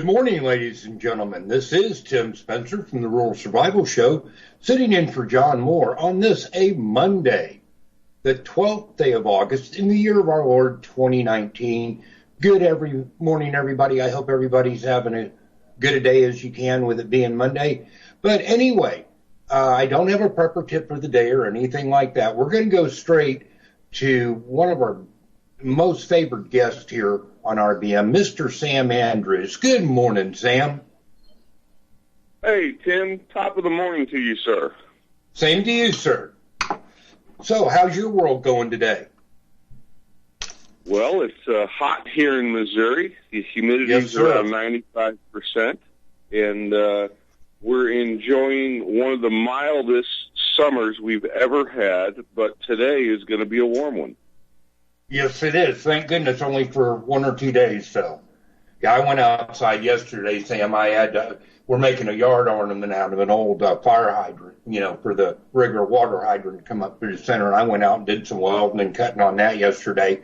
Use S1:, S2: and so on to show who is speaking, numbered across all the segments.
S1: Good morning, ladies and gentlemen. This is Tim Spencer from the Rural Survival Show, sitting in for John Moore on this, a Monday, the 12th day of August in the year of our Lord 2019. Good morning, everybody. I hope everybody's having as good a day as you can with it being Monday. But anyway, I don't have a prepper tip for the day or anything like that. We're going to go straight to one of our most favored guests here on RBM, Mr. Sam Andrews. Good morning, Sam.
S2: Hey, Tim. Top of the morning to you, sir.
S1: Same to you, sir. So, how's your world going today?
S2: Well, it's hot here in Missouri. The humidity is around 95%, and we're enjoying one of the mildest summers we've ever had, but today is going to be a warm one.
S1: Yes, it is. Thank goodness, only for 1 or 2 days. So, yeah, I went outside yesterday, Sam. We're making a yard ornament out of an old fire hydrant, for the regular water hydrant to come up through the center. And I went out and did some welding and cutting on that yesterday.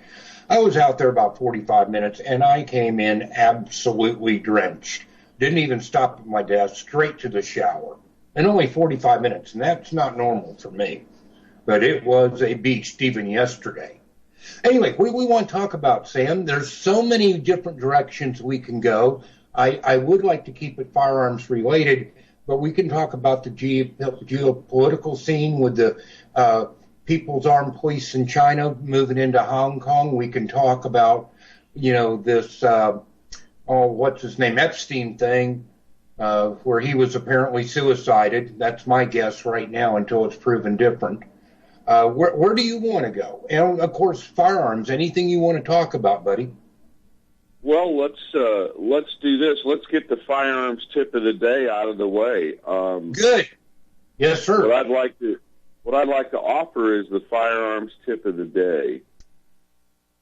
S1: I was out there about 45 minutes, and I came in absolutely drenched. Didn't even stop at my desk, straight to the shower. And only 45 minutes, and that's not normal for me. But it was a beast even yesterday. Anyway, what do we want to talk about, Sam? There's so many different directions we can go. I would like to keep it firearms related, but we can talk about the geopolitical scene with the People's Armed Police in China moving into Hong Kong. We can talk about, this, what's his name, Epstein thing, where he was apparently suicided. That's my guess right now until it's proven different. Where do you want to go? And, of course, firearms. Anything you want to talk about, buddy?
S2: Well, let's do this. Let's get the firearms tip of the day out of the way.
S1: Good. Yes, sir.
S2: What I'd like to offer is the firearms tip of the day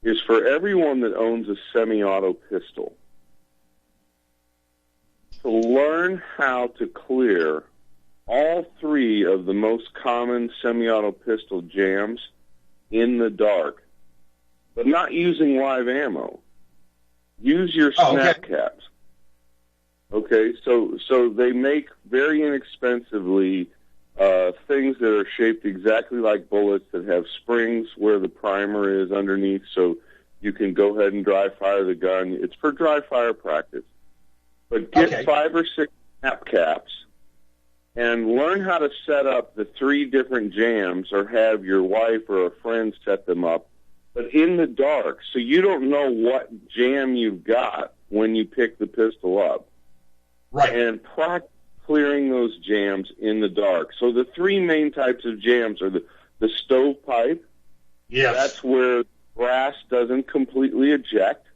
S2: is for everyone that owns a semi-auto pistol to learn how to clear all three of the most common semi-auto pistol jams in the dark, but not using live ammo. Use your snap caps. Okay, so they make very inexpensively things that are shaped exactly like bullets that have springs where the primer is underneath, so you can go ahead and dry fire the gun. It's for dry fire practice. But get 5 or 6 snap caps and learn how to set up the 3 different jams, or have your wife or a friend set them up, but in the dark, so you don't know what jam you've got when you pick the pistol up.
S1: Right.
S2: And practice clearing those jams in the dark. So the 3 main types of jams are the stovepipe.
S1: Yes.
S2: That's where brass doesn't completely eject.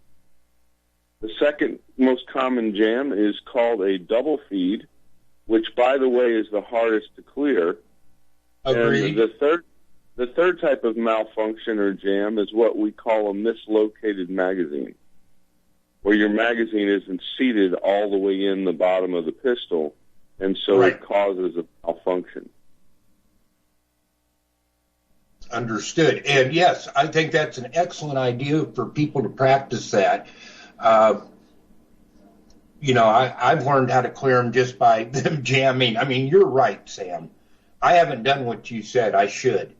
S2: The second most common jam is called a double feed, which, by the way, is the hardest to clear.
S1: Agreed.
S2: And the third type of malfunction or jam is what we call a mislocated magazine, where your magazine isn't seated all the way in the bottom of the pistol, and so it causes a malfunction.
S1: Understood. And yes, I think that's an excellent idea for people to practice that. I've learned how to clear them just by them jamming. I mean, you're right, Sam. I haven't done what you said. I should.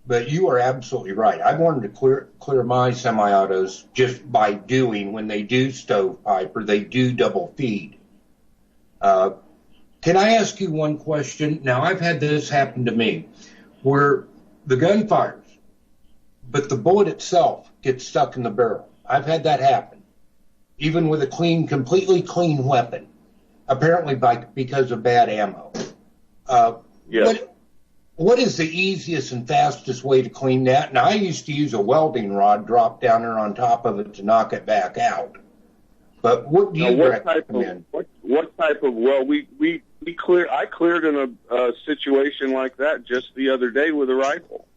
S1: But you are absolutely right. I've learned to clear my semi-autos just by doing when they do stovepipe or they do double feed. Can I ask you one question? Now, I've had this happen to me where the gun fires, but the bullet itself gets stuck in the barrel. I've had that happen, even with a completely clean weapon, apparently because of bad ammo. What is the easiest and fastest way to clean that? Now, I used to use a welding rod, drop down there on top of it to knock it back out. But what do you recommend?
S2: What type of, I cleared in a situation like that just the other day with a rifle.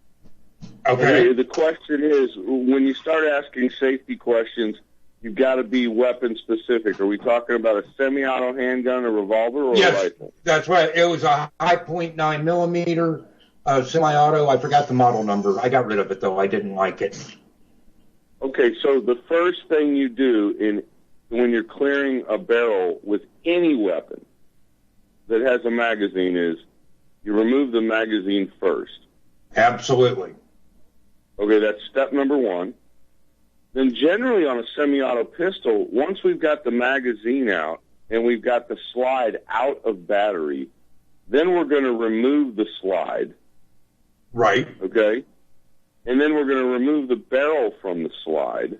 S1: Okay.
S2: The question is, when you start asking safety questions, you've got to be weapon specific. Are we talking about a semi-auto handgun, a revolver, or a rifle?
S1: That's right. It was a high .9 millimeter semi-auto. I forgot the model number. I got rid of it, though. I didn't like it.
S2: Okay, so the first thing you do in when you're clearing a barrel with any weapon that has a magazine is you remove the magazine first.
S1: Absolutely.
S2: Okay, that's step number one. Then generally on a semi-auto pistol, once we've got the magazine out and we've got the slide out of battery, then we're going to remove the slide.
S1: Right.
S2: Okay? And then we're going to remove the barrel from the slide.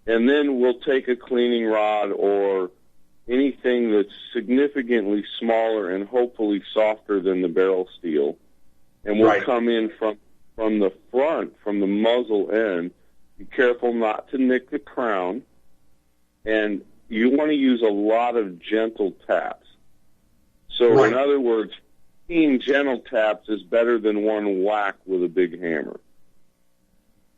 S2: And then we'll take a cleaning rod or anything that's significantly smaller and hopefully softer than the barrel steel. And we'll come in from the front, from the muzzle end. Be careful not to nick the crown. And you want to use a lot of gentle taps. So in other words, 15 gentle taps is better than one whack with a big hammer.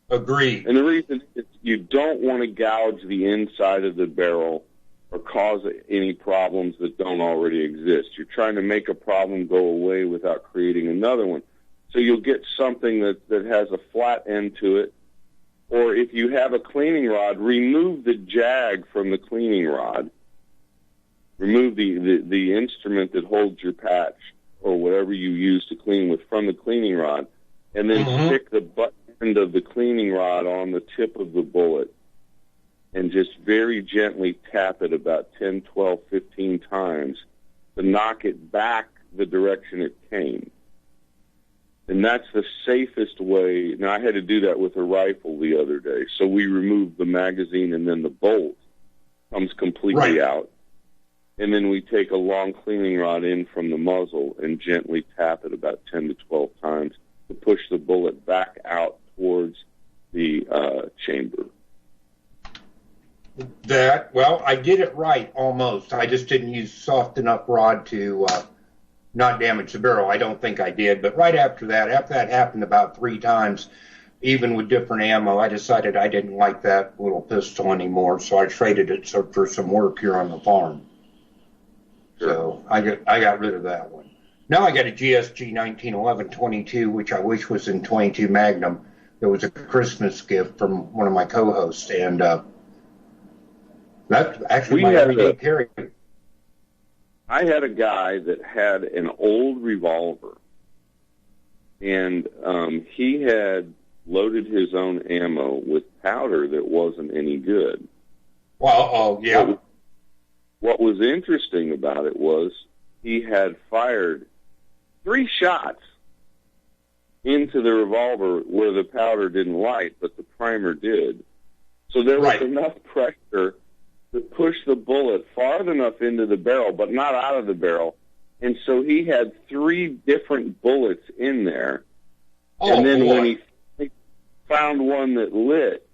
S1: Agreed.
S2: And the reason is you don't want to gouge the inside of the barrel or cause any problems that don't already exist. You're trying to make a problem go away without creating another one. So you'll get something that has a flat end to it. Or if you have a cleaning rod, remove the jag from the cleaning rod. Remove the instrument that holds your patch or whatever you use to clean with from the cleaning rod, and then stick the butt end of the cleaning rod on the tip of the bullet and just very gently tap it about 10, 12, 15 times to knock it back the direction it came. And that's the safest way. Now, I had to do that with a rifle the other day. So we removed the magazine, and then the bolt comes completely out. And then we take a long cleaning rod in from the muzzle and gently tap it about 10 to 12 times to push the bullet back out towards the chamber.
S1: Well, I did it right almost. I just didn't use soft enough rod to not damage the barrel. I don't think I did. But right after that happened about 3 times, even with different ammo, I decided I didn't like that little pistol anymore, so I traded it for some work here on the farm. So I got rid of that one. Now I got a GSG 1911 22, which I wish was in 22 Magnum. It was a Christmas gift from one of my co-hosts, and that's actually my everyday carry.
S2: I had a guy that had an old revolver, and he had loaded his own ammo with powder that wasn't any good.
S1: Well, yeah.
S2: What was interesting about it was he had fired 3 shots into the revolver where the powder didn't light, but the primer did. So there was enough pressure to push the bullet far enough into the barrel, but not out of the barrel. And so he had 3 different bullets in there. And then when he found one that lit,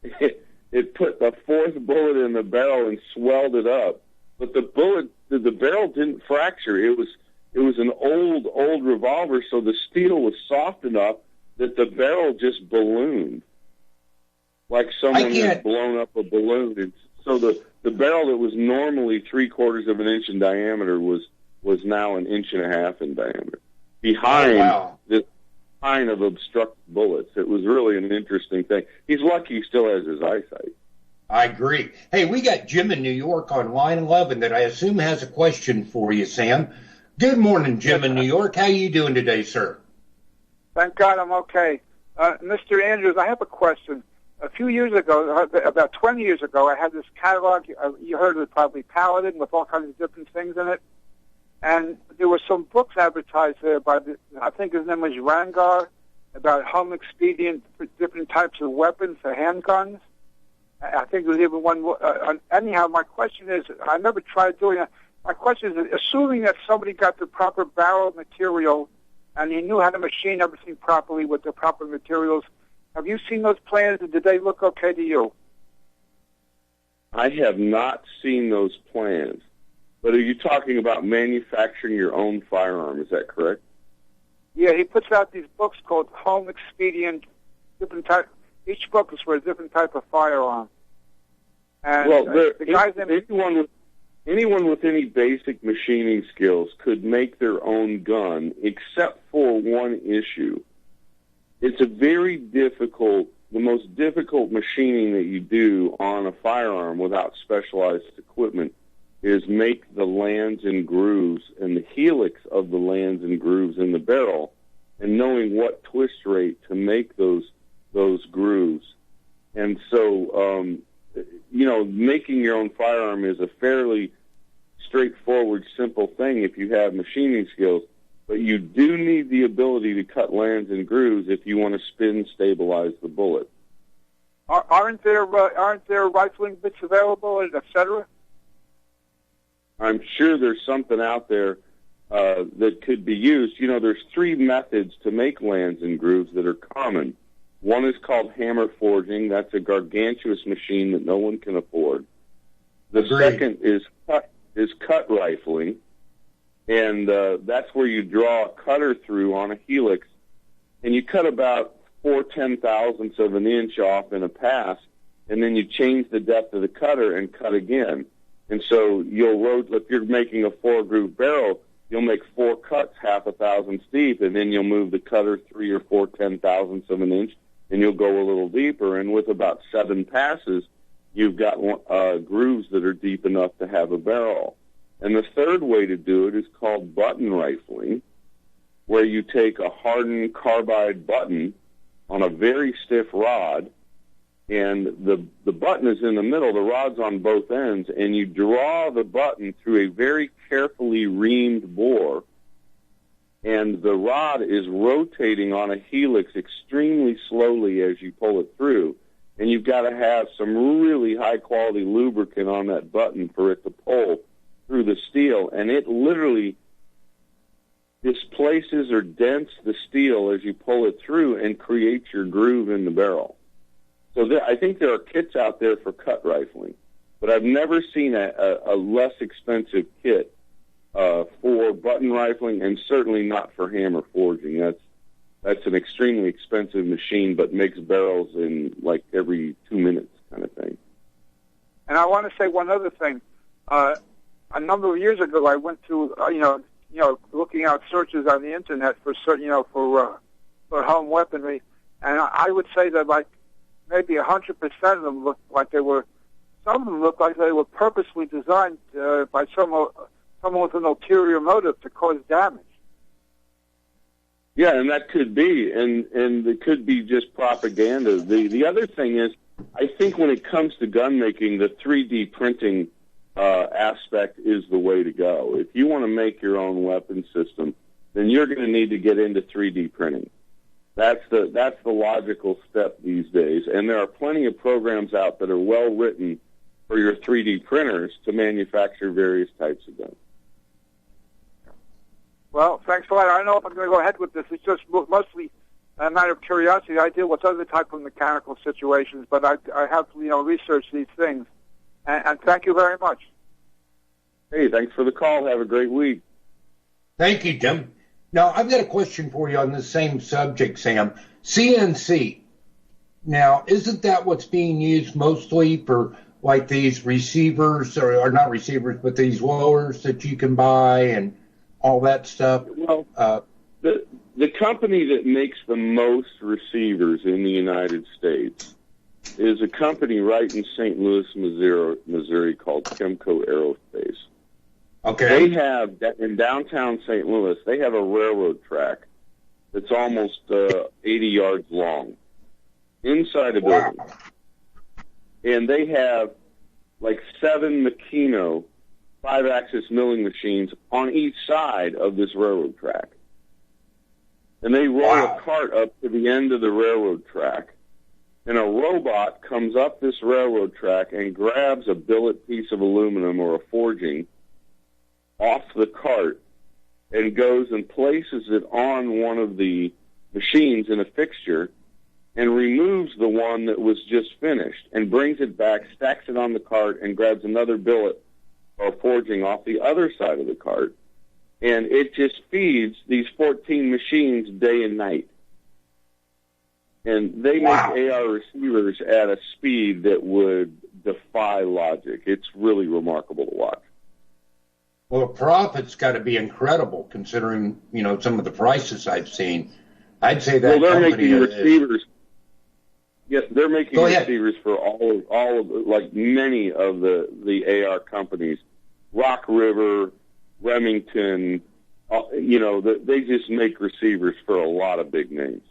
S2: it put the 4th bullet in the barrel and swelled it up. But the barrel didn't fracture. It was an old revolver, so the steel was soft enough that the barrel just ballooned, like someone had blown up a balloon. And so the barrel that was normally 3/4 of an inch in diameter was now 1.5 inches in diameter. Behind this line of obstructed bullets, it was really an interesting thing. He's lucky he still has his eyesight.
S1: I agree. Hey, we got Jim in New York on line 11 that I assume has a question for you, Sam. Good morning, Jim in New York. How are you doing today, sir?
S3: Thank God I'm okay. Mr. Andrews, I have a question. A few years ago, about 20 years ago, I had this catalog. You heard of it probably, Paladin, with all kinds of different things in it. And there were some books advertised there by, I think his name was Rangar, about home expedient for different types of weapons for handguns. I think there was even one. Anyhow, my question is, I never tried doing it. My question is, assuming that somebody got the proper barrel material and he knew how to machine everything properly with the proper materials, have you seen those plans, and did they look okay to you?
S2: I have not seen those plans. But are you talking about manufacturing your own firearm? Is that correct?
S3: Yeah, he puts out these books called Home Expedient, different type. Each book is for a different type of firearm. And
S2: well,
S3: the guy's
S2: anyone with any basic machining skills could make their own gun, except for one issue. It's a very difficult most difficult machining that you do on a firearm without specialized equipment is make the lands and grooves and the helix of the lands and grooves in the barrel, and knowing what twist rate to make those grooves. And so, making your own firearm is a fairly straightforward, simple thing if you have machining skills, but you do need the ability to cut lands and grooves if you want to spin stabilize the bullet.
S3: Aren't there rifling bits available, et cetera?
S2: I'm sure there's something out there that could be used. There's 3 methods to make lands and grooves that are common. One is called hammer forging. That's a gargantuous machine that no one can afford. The second is cut rifling, and that's where you draw a cutter through on a helix, and you cut about 4/10,000ths of an inch off in a pass, and then you change the depth of the cutter and cut again. And so if you're making a 4-groove barrel, you'll make 4 cuts 1/2 thousandths deep, and then you'll move the cutter 3 or 4/10,000ths of an inch, and you'll go a little deeper. And with about 7 passes, you've got grooves that are deep enough to have a barrel. And the third way to do it is called button rifling, where you take a hardened carbide button on a very stiff rod, and the button is in the middle, the rod's on both ends, and you draw the button through a very carefully reamed bore, and the rod is rotating on a helix extremely slowly as you pull it through, and you've got to have some really high-quality lubricant on that button for it to pull through the steel, and it literally displaces or dents the steel as you pull it through and creates your groove in the barrel. So I think there are kits out there for cut rifling, but I've never seen a less expensive kit for button rifling, and certainly not for hammer forging. That's an extremely expensive machine, but makes barrels in like every 2 minutes kind of thing.
S3: And I want to say one other thing. A number of years ago, I went to looking out searches on the internet for home weaponry, and I would say that like maybe 100% of them looked like they were. Some of them looked like they were purposely designed by someone with an ulterior motive to cause damage.
S2: Yeah, and that could be, and it could be just propaganda. The other thing is, I think when it comes to gun making, the 3D printing aspect is the way to go. If you want to make your own weapon system, then you're going to need to get into 3D printing. That's the logical step these days, and there are plenty of programs out that are well written for your 3D printers to manufacture various types of guns.
S3: Well, thanks a lot. I don't know if I'm going to go ahead with this. It's just mostly a matter of curiosity. I deal with other type of mechanical situations, but I have researched these things. And thank you very much.
S2: Hey, thanks for the call. Have a great week.
S1: Thank you, Tim. Now, I've got a question for you on the same subject, Sam. CNC. Now, isn't that what's being used mostly for like these receivers, or not receivers, but these lowers that you can buy and all that stuff?
S2: Well, the company that makes the most receivers in the United States is a company right in St. Louis, Missouri called Chemco Aerospace.
S1: Okay.
S2: They have, in downtown St. Louis, they have a railroad track that's almost 80 yards long inside a building.
S1: Wow.
S2: And they have like 7 Makino 5-axis milling machines on each side of this railroad track. And they roll a cart up to the end of the railroad track, and a robot comes up this railroad track and grabs a billet piece of aluminum or a forging off the cart and goes and places it on one of the machines in a fixture and removes the one that was just finished and brings it back, stacks it on the cart, and grabs another billet or forging off the other side of the cart. And it just feeds these 14 machines day and night. And they make AR receivers at a speed that would defy logic. It's really remarkable to watch.
S1: Well, the profit's got to be incredible considering, some of the prices I've seen. I'd say that
S2: they're
S1: company
S2: making receivers. Yeah, they're making receivers for all of like many of the AR companies, Rock River, Remington. They just make receivers for a lot of big names.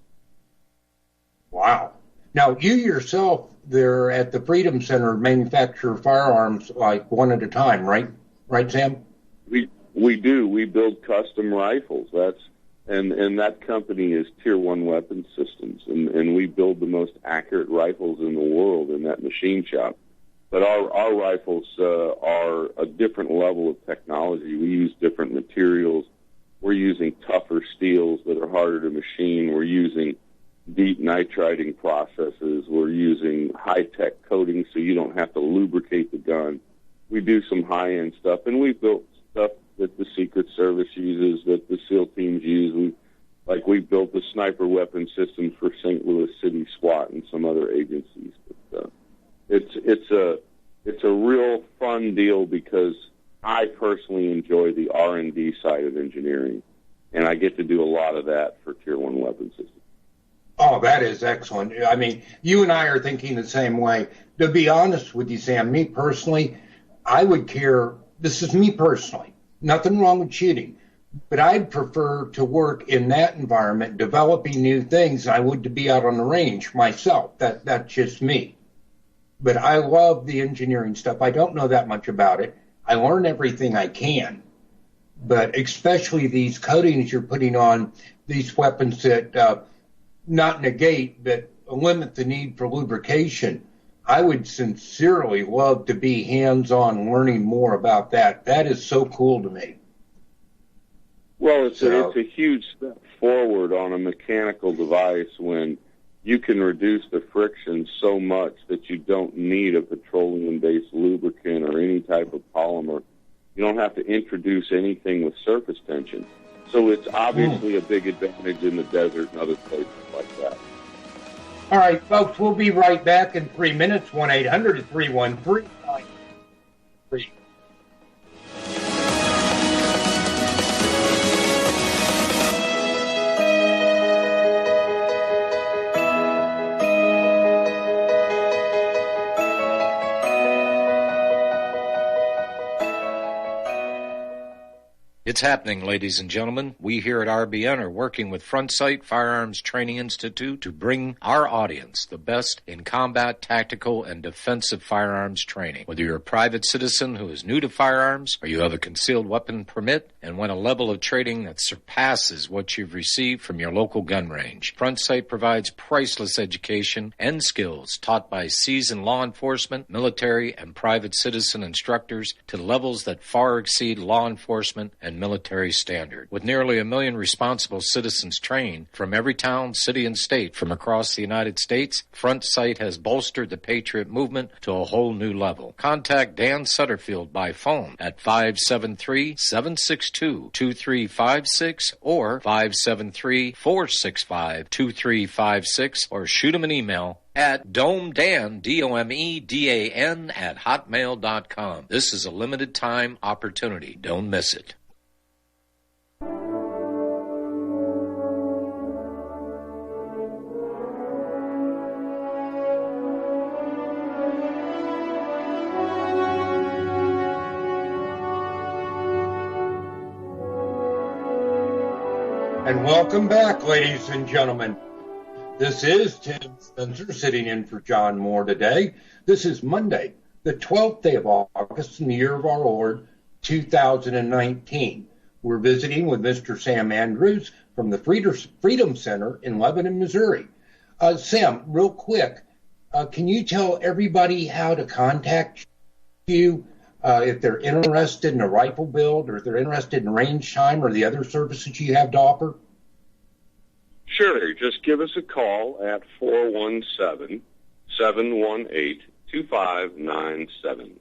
S1: Wow. Now, you yourself, there at the Freedom Center, manufacture firearms like one at a time, right? Right, Sam?
S2: We do. We build custom rifles. And that company is Tier 1 Weapons Systems, and we build the most accurate rifles in the world in that machine shop. But our rifles are a different level of technology. We use different materials. We're using tougher steels that are harder to machine. We're using deep nitriding processes. We're using high-tech coating so you don't have to lubricate the gun. We do some high-end stuff, and we've built stuff that the Secret Service uses, that the SEAL teams use. We built the sniper weapon systems for St. Louis City SWAT and some other agencies. But it's a real fun deal because I personally enjoy the R&D side of engineering, and I get to do a lot of that for Tier 1 weapon systems.
S1: Oh, that is excellent. I mean, you and I are thinking the same way. To be honest with you, Sam, me personally, I would care, this is me personally, nothing wrong with shooting, but I'd prefer to work in that environment, developing new things, than I would to be out on the range myself. That's just me. But I love the engineering stuff. I don't know that much about it. I learn everything I can. But especially these coatings you're putting on these weapons that not negate, but limit the need for lubrication. I would sincerely love to be hands-on learning more about that. That is so cool to me.
S2: Well, it's a huge step forward on a mechanical device when you can reduce the friction so much that you don't need a petroleum-based lubricant or any type of polymer. You don't have to introduce anything with surface tension. So it's obviously a big advantage in the desert and other places like that.
S1: All right, folks, we'll be right back in 3 minutes. 1-800-313-93.
S4: It's happening, ladies and gentlemen. We here at RBN are working with Front Sight Firearms Training Institute to bring our audience the best in combat, tactical, and defensive firearms training. Whether you're a private citizen who is new to firearms or you have a concealed weapon permit and want a level of training that surpasses what you've received from your local gun range, Front Sight provides priceless education and skills taught by seasoned law enforcement, military, and private citizen instructors to levels that far exceed law enforcement and military standard. With nearly 1 million responsible citizens trained from every town, city, and state from across the United States, Front Sight has bolstered the Patriot movement to a whole new level. Contact Dan Sutterfield by phone at 573-762-2356 or 573-465-2356 or shoot him an email at domedan, DOMEDAN, at hotmail.com. This is a limited time opportunity. Don't miss it.
S1: And welcome back, ladies and gentlemen. This is Tim Spencer sitting in for John Moore today. This is Monday, the 12th day of August in the year of our Lord, 2019. We're visiting with Mr. Sam Andrews from the Freedom Center in Lebanon, Missouri. Sam, real quick, can you tell everybody how to contact you if they're interested in a rifle build or if they're interested in range time or the other services you have to offer?
S2: Sure. Just give us a call at 417-718-2597.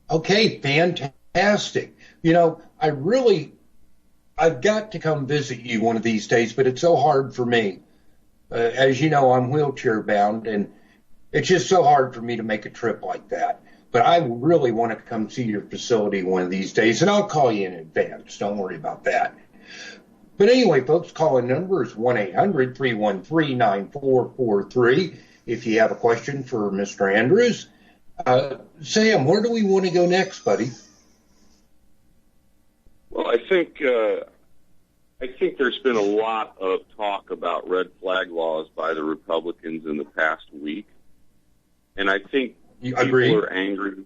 S1: Okay, fantastic. You know, I've got to come visit you one of these days, but it's so hard for me. As you know, I'm wheelchair bound, and it's just so hard for me to make a trip like that. But I really want to come see your facility one of these days, and I'll call you in advance. Don't worry about that. But anyway, folks, call-in number is 1-800-313-9443 if you have a question for Mr. Andrews. Sam, where do we want to go next, buddy?
S2: Well, I think there's been a lot of talk about red flag laws by the Republicans in the past week, and I think people are angry.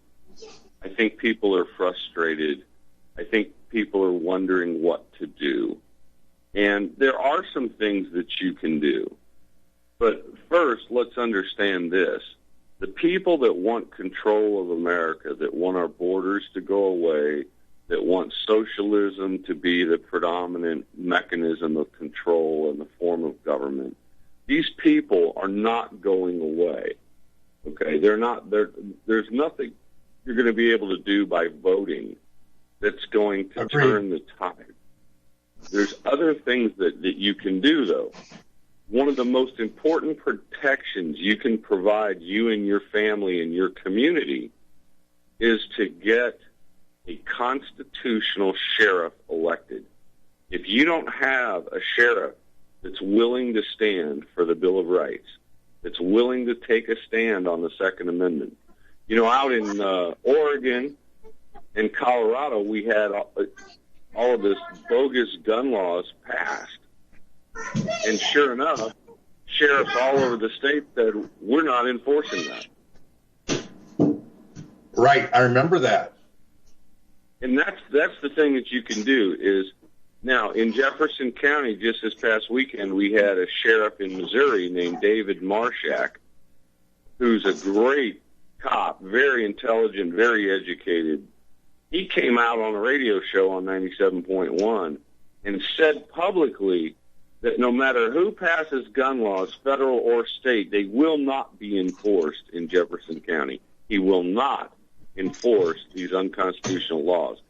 S2: I think people are frustrated. I think people are wondering what to do. And there are some things that you can do. But first, let's understand this. The people that want control of America, that want our borders to go away, that want socialism to be the predominant mechanism of control in the form of government, these people are not going away. Okay? There's nothing you're going to be able to do by voting that's going to turn the tide. There's other things that you can do, though. One of the most important protections you can provide you and your family and your community is to get a constitutional sheriff elected. If you don't have a sheriff that's willing to stand for the Bill of Rights, that's willing to take a stand on the Second Amendment. You know, out in Oregon and Colorado, we had all of this bogus gun laws passed. And sure enough, sheriffs all over the state said, we're not enforcing that.
S1: Right, I remember that.
S2: And that's the thing that you can do is, now in Jefferson County, just this past weekend, we had a sheriff in Missouri named David Marshak, who's a great cop, very intelligent, very educated. He came out on a radio show on 97.1 and said publicly that no matter who passes gun laws, federal or state, they will not be enforced in Jefferson County. He will not enforce these unconstitutional laws.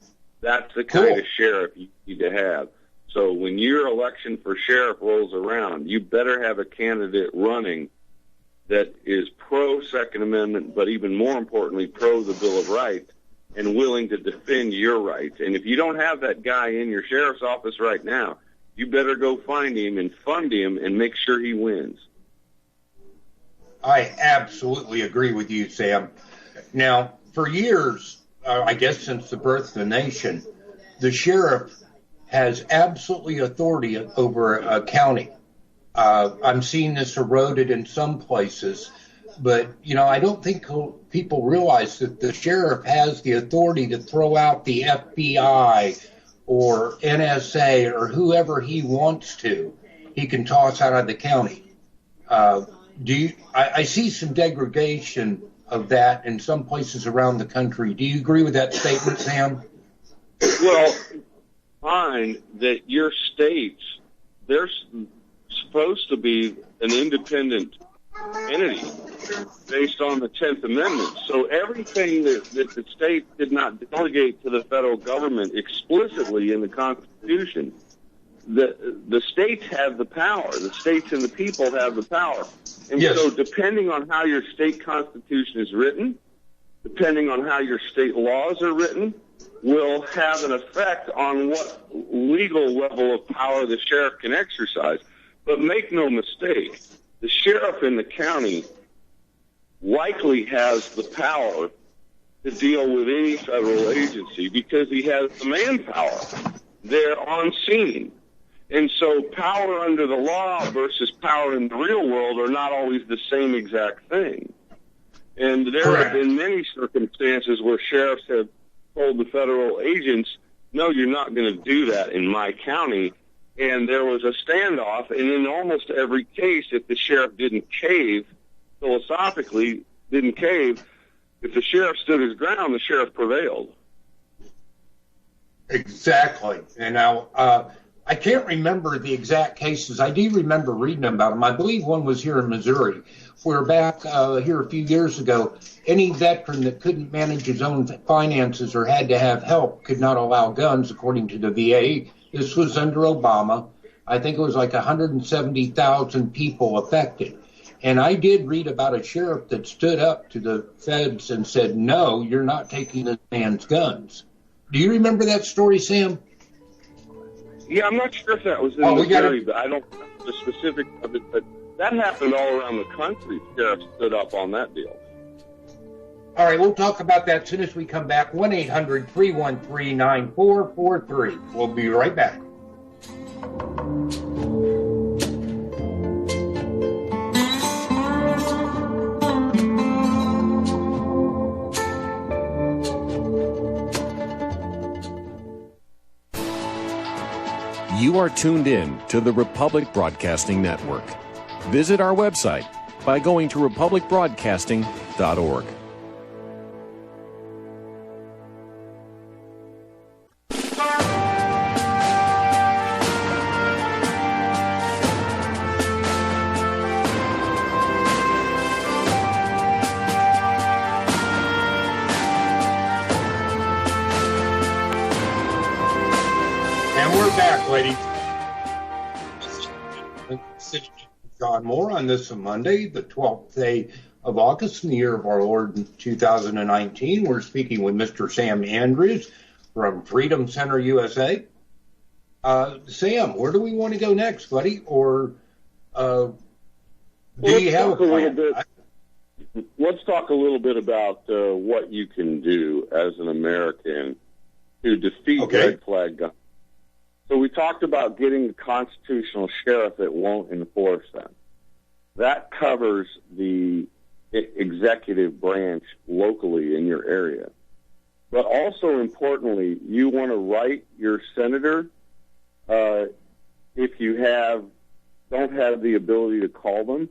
S2: That's the kind of sheriff you need to have. So when your election for sheriff rolls around, you better have a candidate running that is pro-Second Amendment, but even more importantly, pro the Bill of Rights, and willing to defend your rights. And if you don't have that guy in your sheriff's office right now, you better go find him and fund him and make sure he wins.
S1: I absolutely agree with you, Sam. Now, for years, I guess since the birth of the nation, the sheriff has absolutely authority over a county. I'm seeing this eroded in some places. But, you know, I don't think people realize that the sheriff has the authority to throw out the FBI or NSA or whoever he wants to. He can toss out of the county. I see some degradation of that in some places around the country. Do you agree with that statement, Sam?
S2: Well, find that your states, they're supposed to be an independent entity based on the 10th Amendment. So everything that the state did not delegate to the federal government explicitly in the Constitution, the states have the power. The states and the people have the power. And yes. So depending on how your state constitution is written, depending on how your state laws are written, will have an effect on what legal level of power the sheriff can exercise. But make no mistake, the sheriff in the county likely has the power to deal with any federal agency because he has the manpower there on scene. And so power under the law versus power in the real world are not always the same exact thing. And there have been many circumstances where sheriffs have told the federal agents, no, you're not going to do that in my county. And there was a standoff, and in almost every case, if the sheriff didn't cave, philosophically didn't cave, if the sheriff stood his ground, the sheriff prevailed.
S1: Exactly. And now, I can't remember the exact cases. I do remember reading about them. I believe one was here in Missouri, where back here a few years ago, any veteran that couldn't manage his own finances or had to have help could not allow guns, according to the VA. This was under Obama. I think it was like 170,000 people affected. And I did read about a sheriff that stood up to the feds and said, no, you're not taking this man's guns. Do you remember that story, Sam?
S2: Yeah, I'm not sure if that was in Missouri, but I don't know the specific of it. But that happened all around the country. Sheriffs stood up on that deal.
S1: All right, we'll talk about that as soon as we come back. 1-800-313-9443. We'll be right back.
S5: You are tuned in to the Republic Broadcasting Network. Visit our website by going to republicbroadcasting.org.
S1: Ladies, John Moore on this Monday, the 12th day of August in the year of our Lord 2019. We're speaking with Mr. Sam Andrews from Freedom Center USA. Sam, where do we want to go next, buddy? Or do you have a plan?
S2: Let's talk a little bit about what you can do as an American to defeat red flag guns. So we talked about getting a constitutional sheriff that won't enforce them. That covers the executive branch locally in your area. But also importantly, you want to write your senator if you don't have the ability to call them.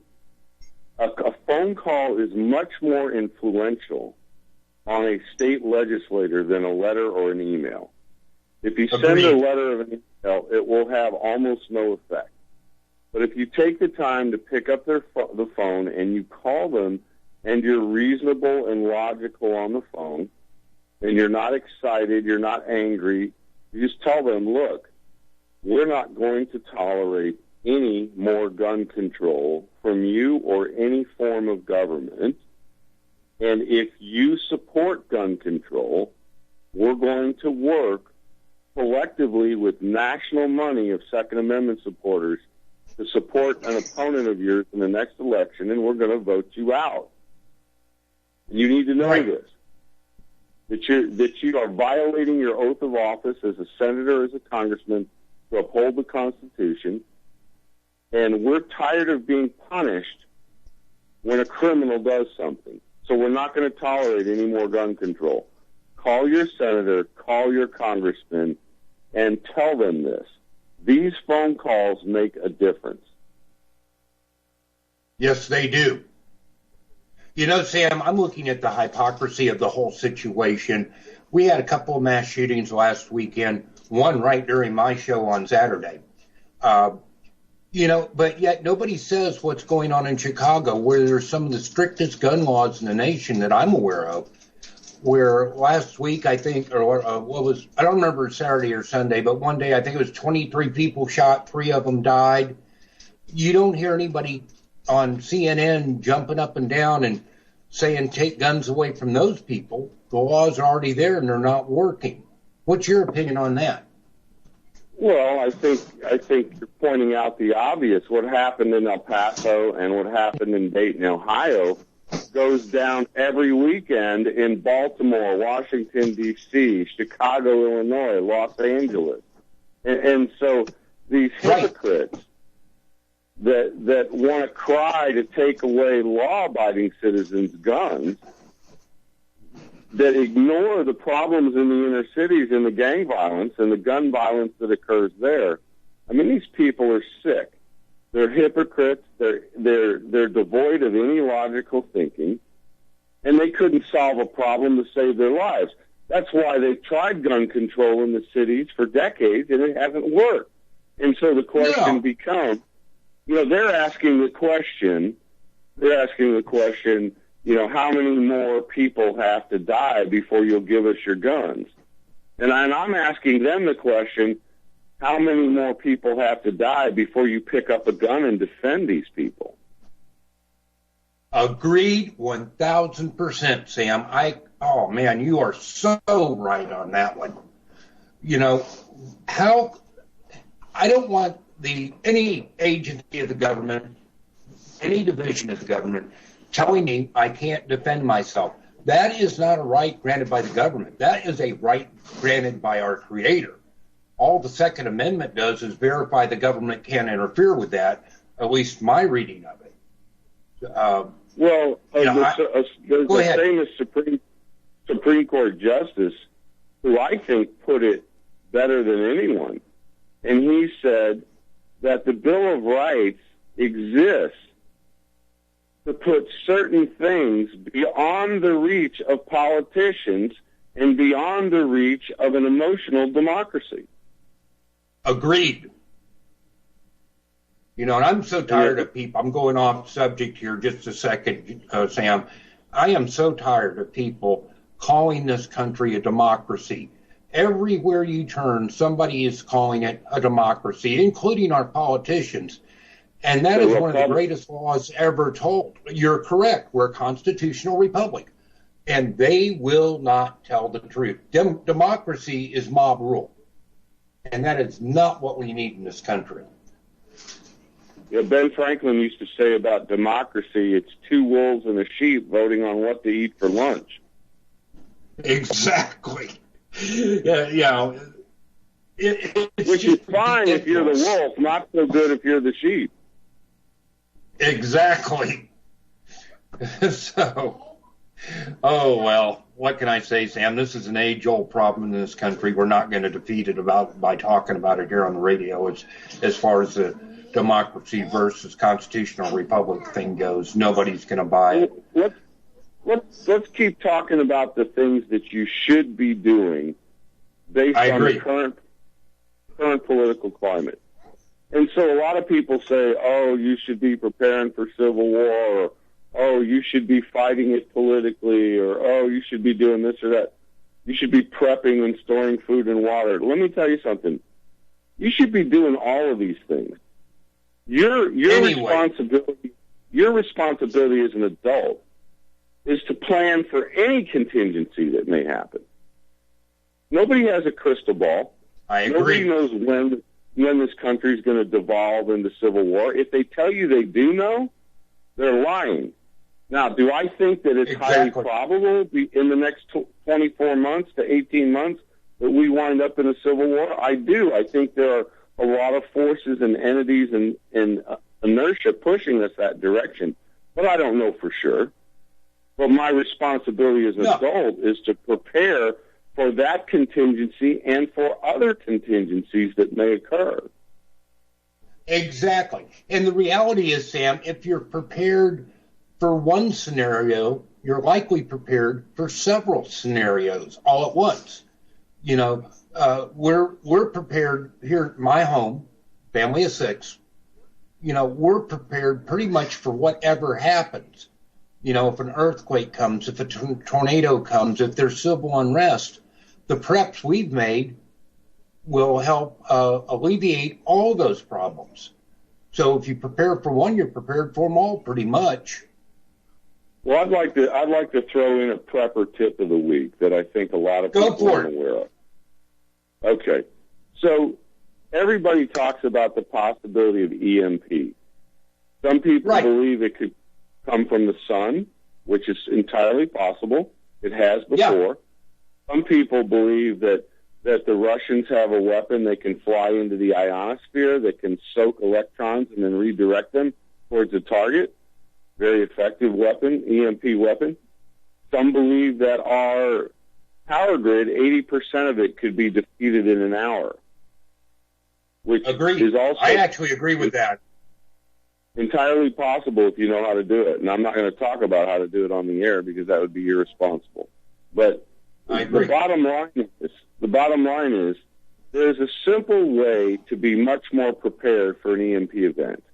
S2: A phone call is much more influential on a state legislator than a letter or an email. If you send a letter or an email, it will have almost no effect. But if you take the time to pick up the phone and you call them and you're reasonable and logical on the phone and you're not excited, you're not angry, you just tell them, look, we're not going to tolerate any more gun control from you or any form of government. And if you support gun control, we're going to work collectively with national money of Second Amendment supporters to support an opponent of yours in the next election, and we're going to vote you out. You need to know this, that you are violating your oath of office as a senator, as a congressman, to uphold the Constitution, and we're tired of being punished when a criminal does something. So we're not going to tolerate any more gun control. Call your senator, call your congressman, and tell them this. These phone calls make a difference.
S1: Yes, they do. You know, Sam, I'm looking at the hypocrisy of the whole situation. We had a couple of mass shootings last weekend, one right during my show on Saturday. But yet nobody says what's going on in Chicago, where there's some of the strictest gun laws in the nation that I'm aware of. Where last week, I think, I don't remember Saturday or Sunday, but one day I think it was 23 people shot, 3 of them died. You don't hear anybody on CNN jumping up and down and saying take guns away from those people. The laws are already there and they're not working. What's your opinion on that?
S2: Well, I think you're pointing out the obvious. What happened in El Paso and what happened in Dayton, Ohio, goes down every weekend in Baltimore, Washington, D.C., Chicago, Illinois, Los Angeles. And so these hypocrites that want to cry to take away law-abiding citizens' guns, that ignore the problems in the inner cities and the gang violence and the gun violence that occurs there. I mean, these people are sick. They're hypocrites. They're devoid of any logical thinking, and they couldn't solve a problem to save their lives. That's why they've tried gun control in the cities for decades, and it hasn't worked. And so the question becomes, they're asking the question, how many more people have to die before you'll give us your guns? And I'm asking them the question, how many more people have to die before you pick up a gun and defend these people?
S1: Agreed 1,000%, Sam. Man, you are so right on that one. I don't want any agency of the government, any division of the government, telling me I can't defend myself. That is not a right granted by the government. That is a right granted by our Creator. All the Second Amendment does is verify the government can't interfere with that, at least my reading of it.
S2: There's a famous Supreme Court justice who I think put it better than anyone. And he said that the Bill of Rights exists to put certain things beyond the reach of politicians and beyond the reach of an emotional democracy.
S1: Agreed. And I'm so tired of people. I'm going off subject here just a second, Sam. I am so tired of people calling this country a democracy. Everywhere you turn, somebody is calling it a democracy, including our politicians. And that is one of the greatest laws ever told. You're correct. We're a constitutional republic. And they will not tell the truth. Democracy is mob rule. And that is not what we need in this country.
S2: Yeah, Ben Franklin used to say about democracy, it's two wolves and a sheep voting on what to eat for lunch.
S1: Exactly. Which
S2: is fine if you're the wolf, not so good if you're the sheep.
S1: Exactly. So, well, what can I say, Sam? This is an age-old problem in this country. We're not going to defeat it by talking about it here on the radio. As far as the democracy versus constitutional republic thing goes, nobody's going to buy it.
S2: Let's keep talking about the things that you should be doing based on the current political climate. And so a lot of people say, oh, you should be preparing for civil war, or oh, you should be fighting it politically, or oh, you should be doing this or that. You should be prepping and storing food and water. Let me tell you something. You should be doing all of these things. Your responsibility as an adult is to plan for any contingency that may happen. Nobody has a crystal ball.
S1: I agree.
S2: Nobody knows when this country is going to devolve into civil war. If they tell you they do know, they're lying. Now, do I think that it's highly probable in the next 24 months to 18 months that we wind up in a civil war? I do. I think there are a lot of forces and entities and inertia pushing us that direction, but I don't know for sure. But my responsibility as an adult is to prepare for that contingency and for other contingencies that may occur.
S1: Exactly. And the reality is, Sam, if you're prepared for one scenario, you're likely prepared for several scenarios all at once. We're prepared here at my home, family of 6. We're prepared pretty much for whatever happens. If an earthquake comes, if a tornado comes, if there's civil unrest, the preps we've made will help alleviate all those problems. So if you prepare for one, you're prepared for them all pretty much.
S2: Well, I'd like to throw in a prepper tip of the week that I think a lot of people aren't aware of. Okay. So everybody talks about the possibility of EMP. Some people believe it could come from the sun, which is entirely possible. It has before. Yeah. Some people believe that the Russians have a weapon that can fly into the ionosphere that can soak electrons and then redirect them towards a target. Very effective weapon, EMP weapon. Some believe that our power grid, 80% of it could be defeated in an hour. Which is also...
S1: I actually agree with that.
S2: Entirely possible if you know how to do it. And I'm not going to talk about how to do it on the air because that would be irresponsible. But the bottom line is there's a simple way to be much more prepared for an EMP event.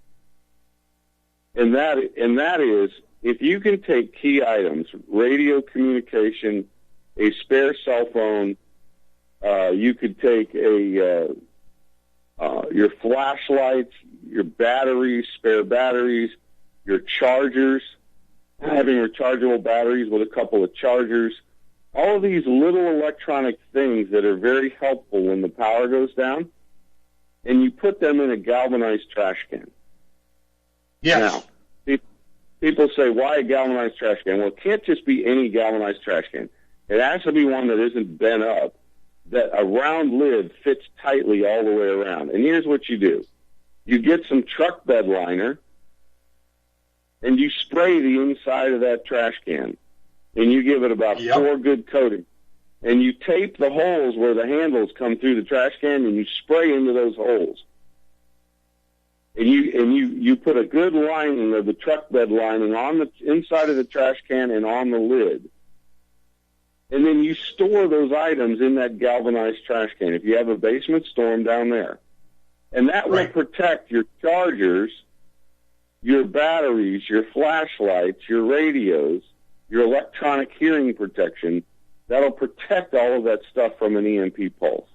S2: And that is if you can take key items, radio communication, a spare cell phone, you could take your flashlights, your batteries, spare batteries, your chargers, having rechargeable batteries with a couple of chargers, all of these little electronic things that are very helpful when the power goes down. and you put them in a galvanized trash can.
S1: Yes.
S2: Now, people say, why a galvanized trash can? Well, it can't just be any galvanized trash can. It has to be one that isn't bent up, that a round lid fits tightly all the way around. And here's what you do. You get some truck bed liner, and you spray the inside of that trash can, and you give it about 4 good coatings. And you tape the holes where the handles come through the trash can, and you spray into those holes. And you put a good lining of the truck bed lining on the inside of the trash can and on the lid. And then you store those items in that galvanized trash can. If you have a basement, store them down there. And that will protect your chargers, your batteries, your flashlights, your radios, your electronic hearing protection. That'll protect all of that stuff from an EMP pulse.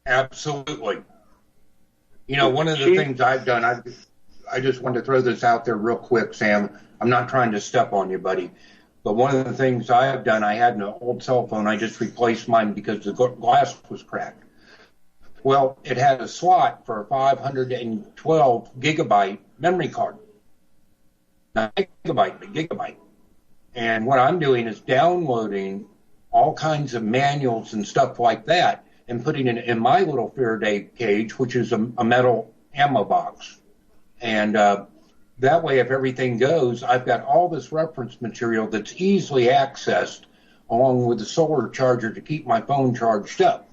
S1: Absolutely. You know, one of the things I've done, I just want to throw this out there real quick, Sam. I'm not trying to step on you, buddy. But one of the things I have done, I had an old cell phone. I just replaced mine because the glass was cracked. Well, it had a slot for a 512 gigabyte memory card. Not gigabyte, but gigabyte. And what I'm doing is downloading all kinds of manuals and stuff like that and putting it in my little Faraday cage, which is a metal ammo box. And that way, if everything goes, I've got all this reference material that's easily accessed along with the solar charger to keep my phone charged up.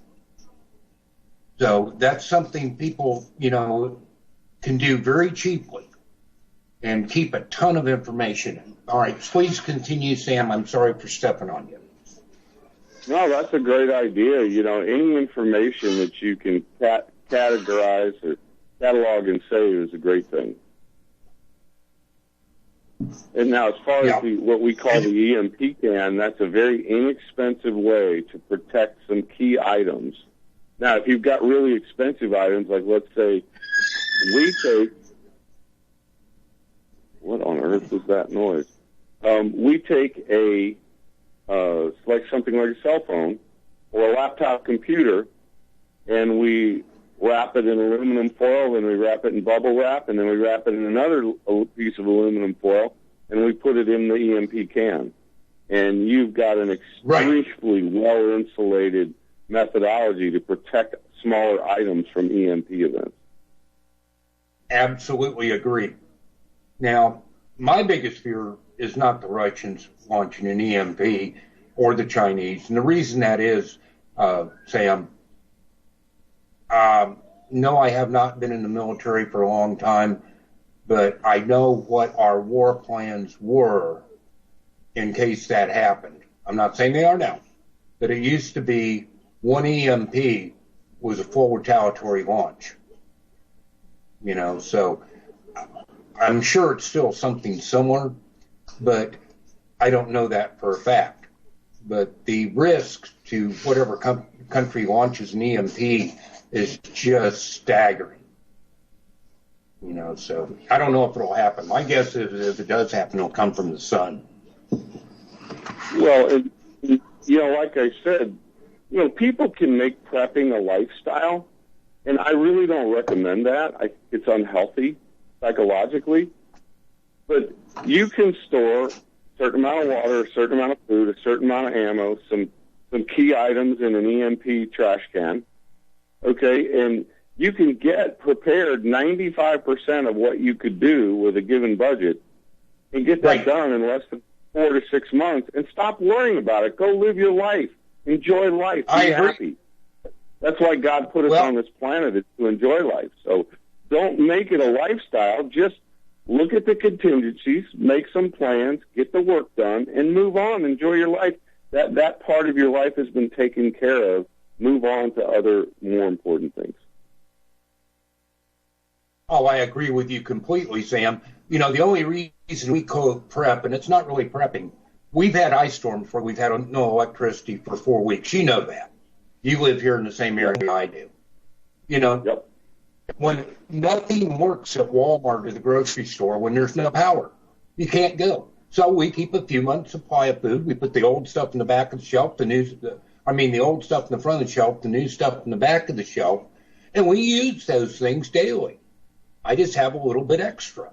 S1: So that's something people, you know, can do very cheaply and keep a ton of information. All right, please continue, Sam. I'm sorry for stepping on you.
S2: No, that's a great idea. You know, any information that you can categorize or catalog and save is a great thing. And now, as far as what we call the EMP can, that's a very inexpensive way to protect some key items. Now, if you've got really expensive items, like let's say we take, what on earth was that noise? We take like something like a cell phone or a laptop computer, and we wrap it in aluminum foil, then we wrap it in bubble wrap, and then we wrap it in another piece of aluminum foil, and we put it in the EMP can. And you've got an extremely well-insulated methodology to protect smaller items from EMP events.
S1: Absolutely agree. Now, my biggest fear is not the Russians launching an EMP or the Chinese. And the reason that is, Sam, no, I have not been in the military for a long time, but I know what our war plans were in case that happened. I'm not saying they are now, but it used to be one EMP was a full retaliatory launch. You know, so I'm sure it's still something similar, but I don't know that for a fact. But the risk to whatever country launches an EMP is just staggering. You know, so I don't know if it'll happen. My guess is if it does happen, it'll come from the sun.
S2: Well, you know, like I said, you know, people can make prepping a lifestyle, and I really don't recommend that. I think it's unhealthy psychologically. But you can store a certain amount of water, a certain amount of food, a certain amount of ammo, some key items in an EMP trash can, okay? And you can get prepared 95% of what you could do with a given budget and get that done in less than 4 to 6 months and stop worrying about it. Go live your life. Enjoy life. Be happy. That's why God put us on this planet, is to enjoy life. So don't make it a lifestyle. Just look at the contingencies, make some plans, get the work done, and move on. Enjoy your life. That part of your life has been taken care of. Move on to other more important things.
S1: Oh, I agree with you completely, Sam. You know, the only reason we call it prep, and it's not really prepping, we've had ice storms where we've had no electricity for 4 weeks. You know that. You live here in the same area I do. You know, when nothing works at Walmart or the grocery store, when there's no power, you can't go. So we keep a few months' supply of food. We put the old stuff in the back of the shelf, the old stuff in the front of the shelf, the new stuff in the back of the shelf, And we use those things daily. I just have a little bit extra.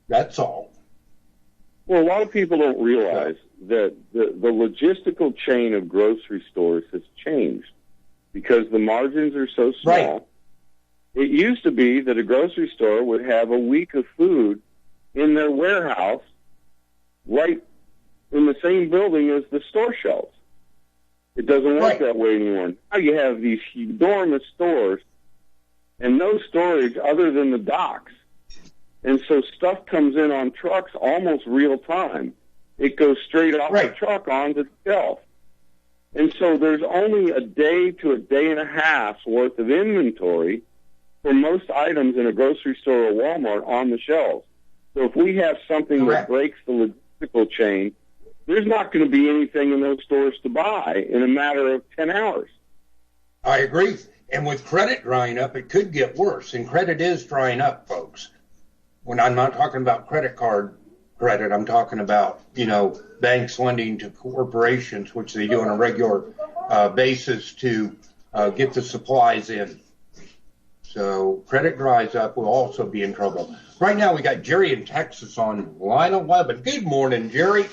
S1: That's all.
S2: Well, a lot of people don't realize that the logistical chain of grocery stores has changed because the margins are so small.
S1: Right.
S2: It used to be that a grocery store would have a week of food in their warehouse right in the same building as the store shelves. It doesn't work that way anymore. Now you have these enormous stores and no storage other than the docks. And so stuff comes in on trucks almost real time. It goes straight off the truck onto the shelf. And so there's only a day to a day and a half's worth of inventory for most items in a grocery store or Walmart on the shelves. So if we have something that breaks the logistical chain, there's not going to be anything in those stores to buy in a matter of 10 hours.
S1: I agree. And with credit drying up, it could get worse. And credit is drying up, folks. When I'm not talking about credit card credit, I'm talking about, banks lending to corporations, which they do on a regular basis to get the supplies in. So credit dries up, we'll also be in trouble. Right now we got Jerry in Texas on line 11. Good morning, Jerry.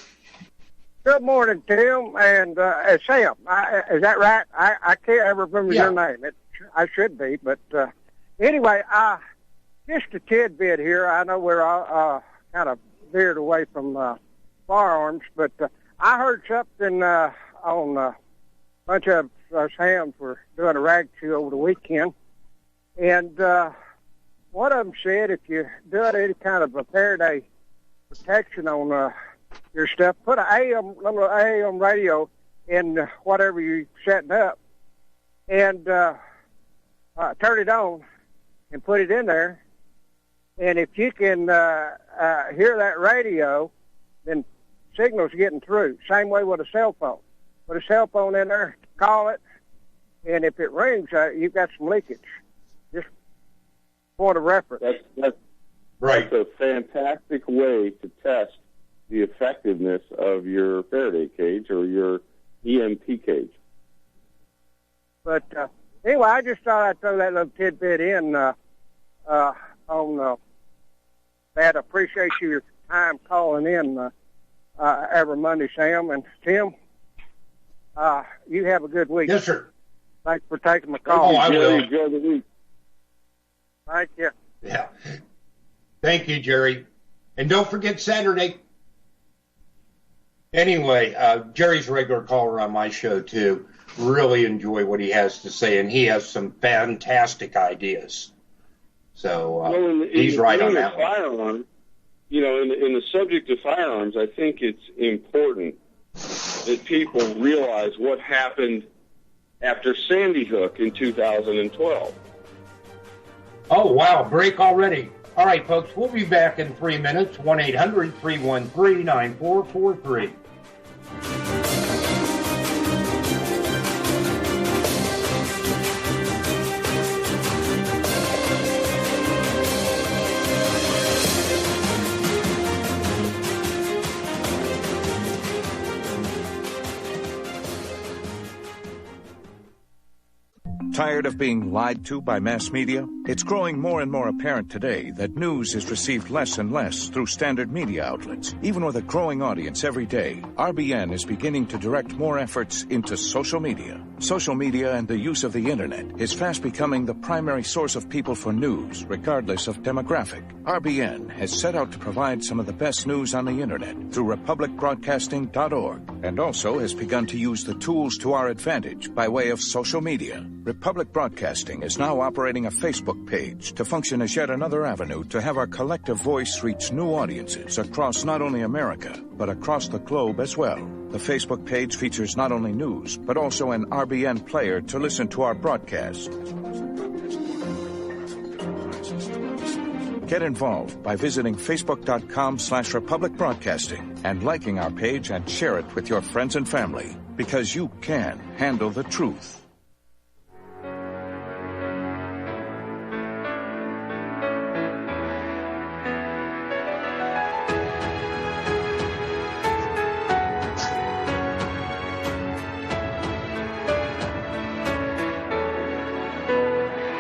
S6: Good morning, Tim, and Sam. Is that right? I can't ever remember your name. I should be, but anyway, just a tidbit here. I know we're all kind of veered away from firearms, but I heard something on a bunch of us hams were doing a rag show over the weekend, and one of them said if you do any kind of a Faraday protection on your stuff, put an AM radio in whatever you're setting up, and turn it on and put it in there. And if you can hear that radio, then signal's getting through. Same way with a cell phone. Put a cell phone in there, call it, and if it rings, you've got some leakage. Just point of reference.
S2: That's a fantastic way to test the effectiveness of your Faraday cage or your EMP cage.
S6: But anyway, I just thought I'd throw that little tidbit in on that. I appreciate your time calling in every Monday, Sam. And Tim, you have a good week.
S1: Yes, sir.
S6: Thanks for taking my call.
S1: Oh, I will.
S2: Enjoy the week.
S6: Thank you.
S1: Yeah. Thank you, Jerry. And don't forget Saturday. Anyway, Jerry's a regular caller on my show, too. Really enjoy what he has to say, and he has some fantastic ideas. So he's right on that one.
S2: In the subject of firearms, I think it's important that people realize what happened after Sandy Hook in 2012.
S1: Oh, wow, break already. All right, folks, we'll be back in 3 minutes. 1-800-313-9443.
S7: Tired of being lied to by mass media? It's growing more and more apparent today that news is received less and less through standard media outlets. Even with a growing audience every day, RBN is beginning to direct more efforts into social media. Social media and the use of the internet is fast becoming the primary source of people for news, regardless of demographic. RBN has set out to provide some of the best news on the internet through republicbroadcasting.org, and also has begun to use the tools to our advantage by way of social media. Republic Broadcasting is now operating a Facebook page to function as yet another avenue to have our collective voice reach new audiences across not only America, but across the globe as well. The Facebook page features not only news, but also an RBN player to listen to our broadcast. Get involved by visiting facebook.com/Republic Broadcasting and liking our page and share it with your friends and family, because you can handle the truth.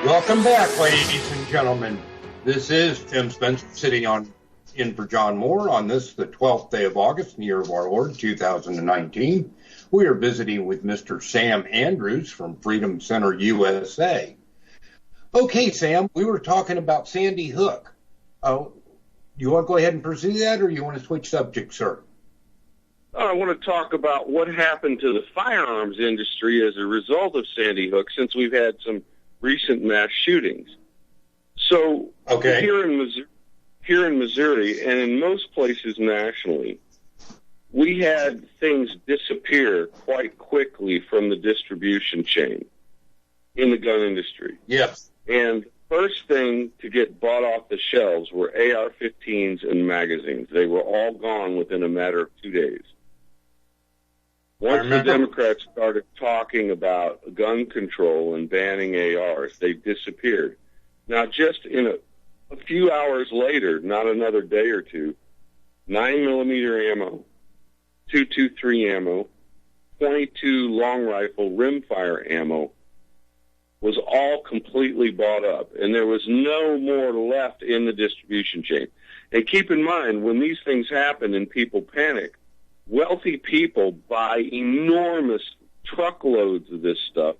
S1: Welcome back, ladies and gentlemen. This is Tim Spencer sitting in for John Moore on this, the 12th day of August, in the year of our Lord, 2019. We are visiting with Mr. Sam Andrews from Freedom Center USA. Okay, Sam, we were talking about Sandy Hook. You want to go ahead and pursue that, or you want to switch subjects, sir?
S2: I want to talk about what happened to the firearms industry as a result of Sandy Hook, since we've had some recent mass shootings. So here in Missouri, and in most places nationally, we had things disappear quite quickly from the distribution chain in the gun industry.
S1: Yes.
S2: And first thing to get bought off the shelves were AR-15s and magazines. They were all gone within a matter of 2 days. Once the Democrats started talking about gun control and banning ARs, they disappeared. Now, just in a few hours later, not another day or two, 9mm ammo, .223 ammo, .22 long rifle rimfire ammo was all completely bought up, and there was no more left in the distribution chain. And keep in mind, when these things happen and people panic, wealthy people buy enormous truckloads of this stuff,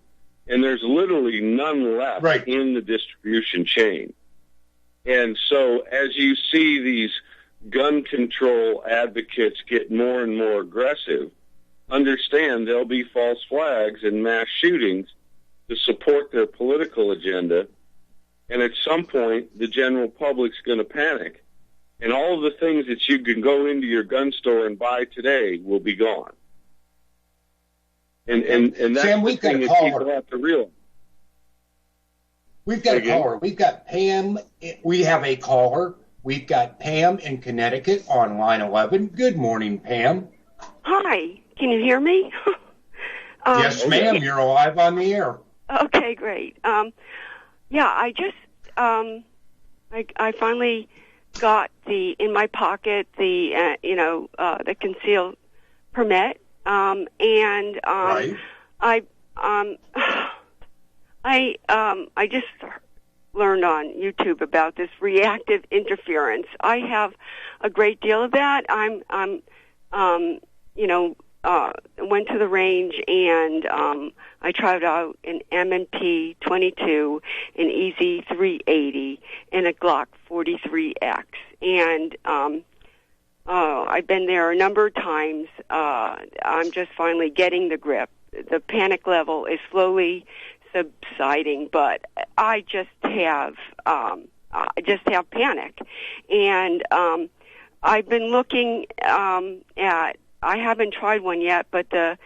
S2: and there's literally none left in the distribution chain. And so as you see these gun control advocates get more and more aggressive, understand there'll be false flags and mass shootings to support their political agenda, and at some point the general public's going to panic. And all of the things that you can go into your gun store and buy today will be gone. And that's
S1: Sam,
S2: the thing that people have to realize.
S1: We've got a caller. We've got Pam. We have a caller. We've got Pam in Connecticut on line 11. Good morning, Pam.
S8: Hi. Can you hear me?
S1: Yes, ma'am. You're live on the air.
S8: Okay, great. I just I finally got in my pocket the concealed permit, and I just learned on YouTube about this reactive interference. I have a great deal of that. Went to the range and I tried out an M&P 22, an EZ 380, and a Glock 43X. And I've been there a number of times. I'm just finally getting the grip. The panic level is slowly subsiding, but I just have panic. And I've been looking at. I haven't tried one yet, but the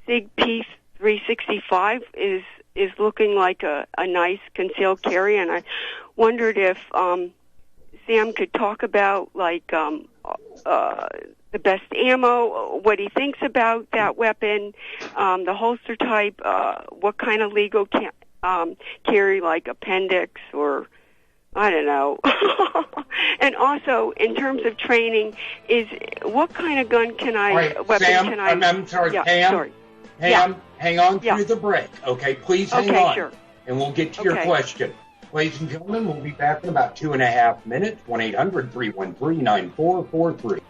S8: SIG P365 is looking like a nice concealed carry, and I wondered if Sam could talk about the best ammo, what he thinks about that weapon, the holster type, what kind of legal carry, like appendix or I don't know. And also, in terms of training, what kind of gun can I? Weapon
S1: Sam,
S8: can I?
S1: I'm sorry,
S8: yeah,
S1: Pam.
S8: Sorry.
S1: Pam, hang on through the break, okay? Please hang on,
S8: sure.
S1: And we'll get to your question. Ladies and gentlemen, we'll be back in about 2.5 minutes. 1-800-313-9443.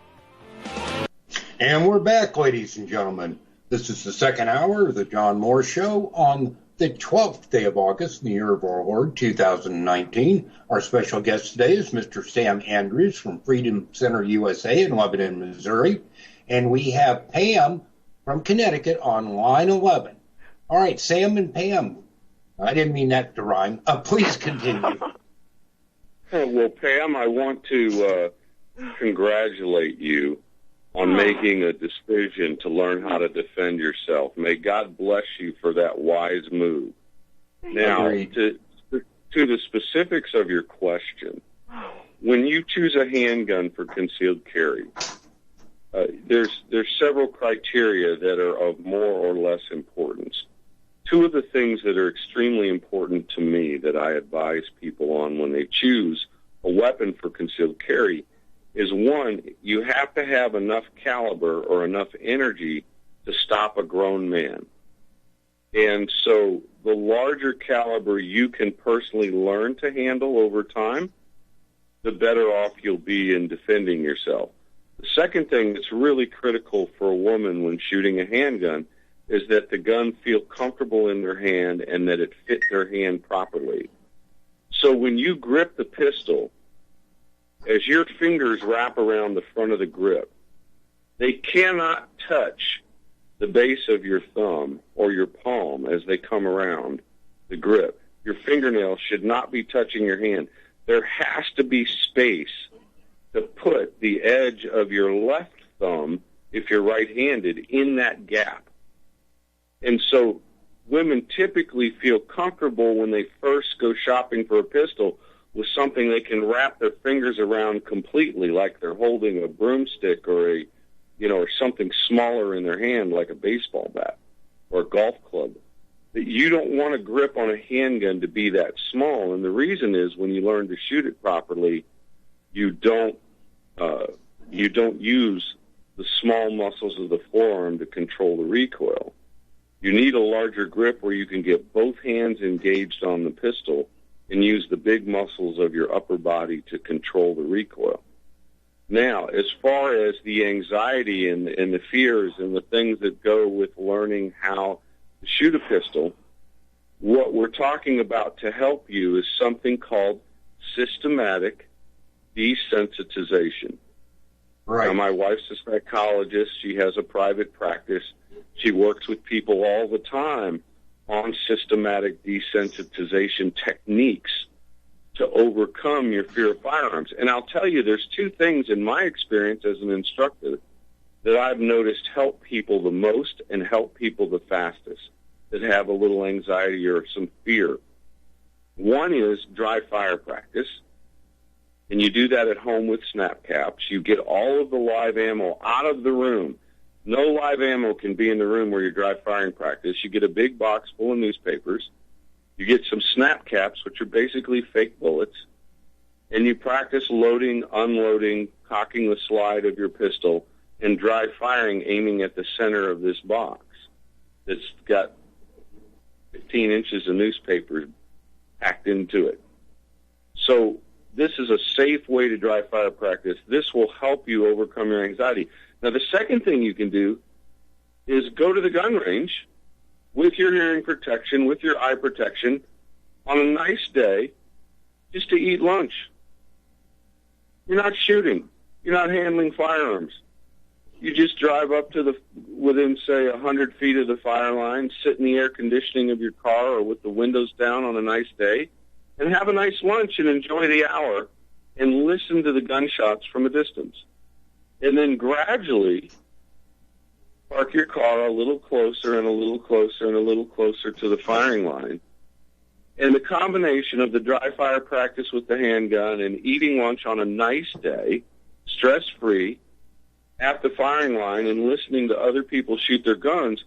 S1: And we're back, ladies and gentlemen. This is the second hour of the John Moore Show on the 12th day of August in the year of our Lord, 2019. Our special guest today is Mr. Sam Andrews from Freedom Center USA in Lebanon, Missouri. And we have Pam from Connecticut on line 11. All right, Sam and Pam. I didn't mean that to rhyme. Please continue.
S2: Well, Pam, I want to congratulate you on making a decision to learn how to defend yourself. May God bless you for that wise move. Now, to the specifics of your question, when you choose a handgun for concealed carry, there's several criteria that are of more or less importance. Two of the things that are extremely important to me that I advise people on when they choose a weapon for concealed carry is, one, you have to have enough caliber or enough energy to stop a grown man. And so the larger caliber you can personally learn to handle over time, the better off you'll be in defending yourself. The second thing that's really critical for a woman when shooting a handgun is that the gun feel comfortable in their hand and that it fit their hand properly. So when you grip the pistol, as your fingers wrap around the front of the grip, they cannot touch the base of your thumb or your palm as they come around the grip. Your fingernails should not be touching your hand. There has to be space to put the edge of your left thumb, if you're right-handed, in that gap. And so women typically feel comfortable when they first go shopping for a pistol with something they can wrap their fingers around completely, like they're holding a broomstick or or something smaller in their hand, like a baseball bat or a golf club. That you don't want to grip on a handgun to be that small, and the reason is when you learn to shoot it properly, you don't use the small muscles of the forearm to control the recoil. You need a larger grip where you can get both hands engaged on the pistol and use the big muscles of your upper body to control the recoil. Now, as far as the anxiety and the fears and the things that go with learning how to shoot a pistol, what we're talking about to help you is something called systematic desensitization.
S1: Right.
S2: Now, my wife's a psychologist. She has a private practice. She works with people all the time on systematic desensitization techniques to overcome your fear of firearms. And I'll tell you, there's two things in my experience as an instructor that I've noticed help people the most and help people the fastest that have a little anxiety or some fear. One is dry fire practice, and you do that at home with snap caps. You get all of the live ammo out of the room. No live ammo can be in the room where you're dry firing practice. You get a big box full of newspapers. You get some snap caps, which are basically fake bullets, and you practice loading, unloading, cocking the slide of your pistol, and dry firing, aiming at the center of this box that's got 15 inches of newspaper packed into it. So this is a safe way to dry fire practice. This will help you overcome your anxiety. Now, the second thing you can do is go to the gun range with your hearing protection, with your eye protection, on a nice day, just to eat lunch. You're not shooting. You're not handling firearms. You just drive up to within, say, 100 feet of the fire line, sit in the air conditioning of your car or with the windows down on a nice day, and have a nice lunch and enjoy the hour and listen to the gunshots from a distance. And then gradually park your car a little closer and a little closer and a little closer to the firing line. And the combination of the dry fire practice with the handgun and eating lunch on a nice day, stress-free, at the firing line and listening to other people shoot their guns,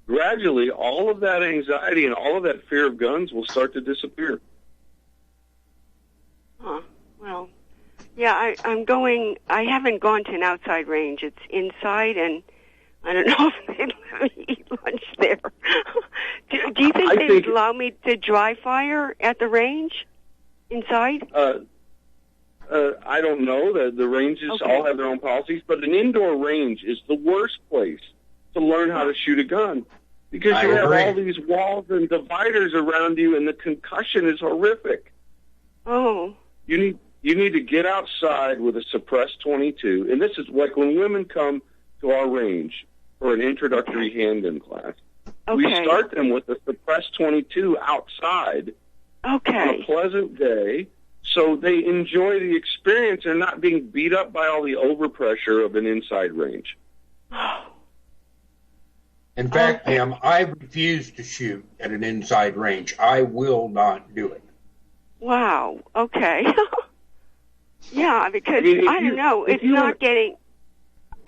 S2: gradually all of that anxiety and all of that fear of guns will start to disappear.
S8: Huh. Well, yeah, I haven't gone to an outside range. It's inside, and I don't know if they'd let me eat lunch there. Do you think they'd allow me to dry fire at the range inside?
S2: I don't know. The ranges all have their own policies, but an indoor range is the worst place to learn how to shoot a gun because you have all these walls and dividers around you, and the concussion is horrific.
S8: Oh.
S2: You need to get outside with a suppressed .22, and this is like when women come to our range for an introductory handgun class. We start them with a suppressed .22 outside on a pleasant day, so they enjoy the experience and not being beat up by all the overpressure of an inside range.
S1: In fact, Pam, I refuse to shoot at an inside range. I will not do it.
S8: Wow. Okay. Yeah, because I don't know. It's not getting.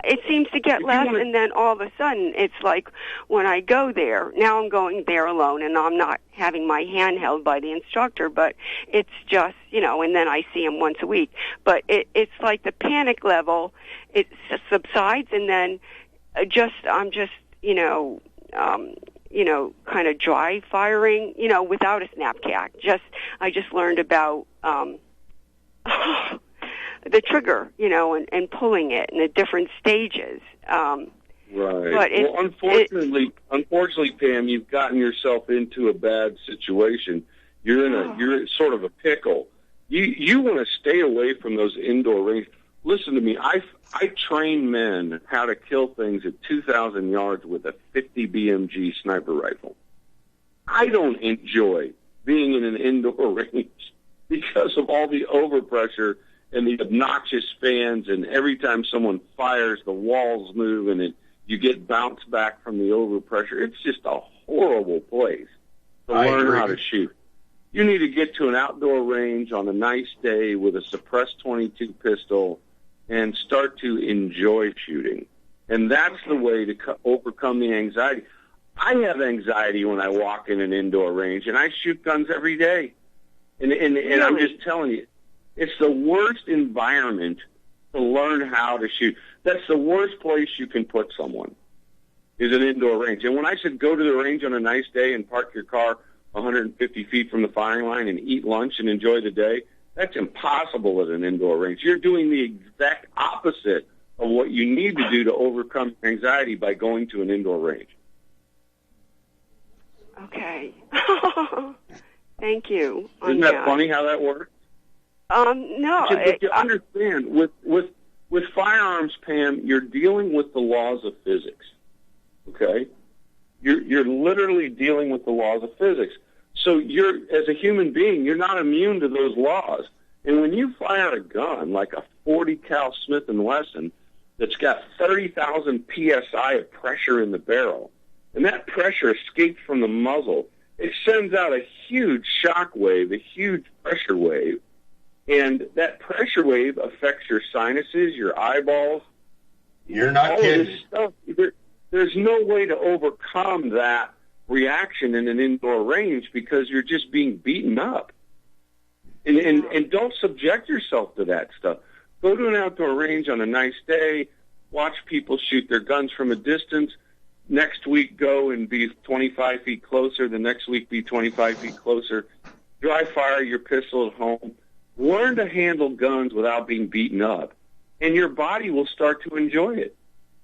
S8: It seems to get less, and then all of a sudden, it's like when I go there. Now I'm going there alone, and I'm not having my hand held by the instructor. But it's just, and then I see him once a week. But it's like the panic level. It subsides, and then I'm just kind of dry firing, without a snapcack. I just learned about the trigger, and pulling it in the different stages.
S2: Right. Well, unfortunately, Pam, you've gotten yourself into a bad situation. You're sort of a pickle. You want to stay away from those indoor ranges. Listen to me. I train men how to kill things at 2,000 yards with a 50 BMG sniper rifle. I don't enjoy being in an indoor range because of all the overpressure and the obnoxious fans, and every time someone fires, the walls move, and you get bounced back from the overpressure. It's just a horrible place to learn how to shoot. You need to get to an outdoor range on a nice day with a suppressed .22 pistol and start to enjoy shooting. And that's the way to overcome the anxiety. I have anxiety when I walk in an indoor range, and I shoot guns every day. And I'm just telling you, it's the worst environment to learn how to shoot. That's the worst place you can put someone, is an indoor range. And when I said go to the range on a nice day and park your car 150 feet from the firing line and eat lunch and enjoy the day, that's impossible at an indoor range. You're doing the exact opposite of what you need to do to overcome anxiety by going to an indoor range.
S8: Okay. Thank you.
S2: Isn't that funny how that works?
S8: No.
S2: But you understand, with firearms, Pam, you're dealing with the laws of physics. Okay? You're literally dealing with the laws of physics. So as a human being, you're not immune to those laws. And when you fire a gun like a 40 cal Smith & Wesson that's got 30,000 PSI of pressure in the barrel, and that pressure escapes from the muzzle, it sends out a huge shock wave, a huge pressure wave. And that pressure wave affects your sinuses, your eyeballs.
S1: You're not kidding.
S2: Stuff. There's no way to overcome that reaction in an indoor range because you're just being beaten up. And don't subject yourself to that stuff. Go to an outdoor range on a nice day, watch people shoot their guns from a distance. Next week, go and be 25 feet closer. The next week, be 25 feet closer. Dry fire your pistol at home. Learn to handle guns without being beaten up, and your body will start to enjoy it.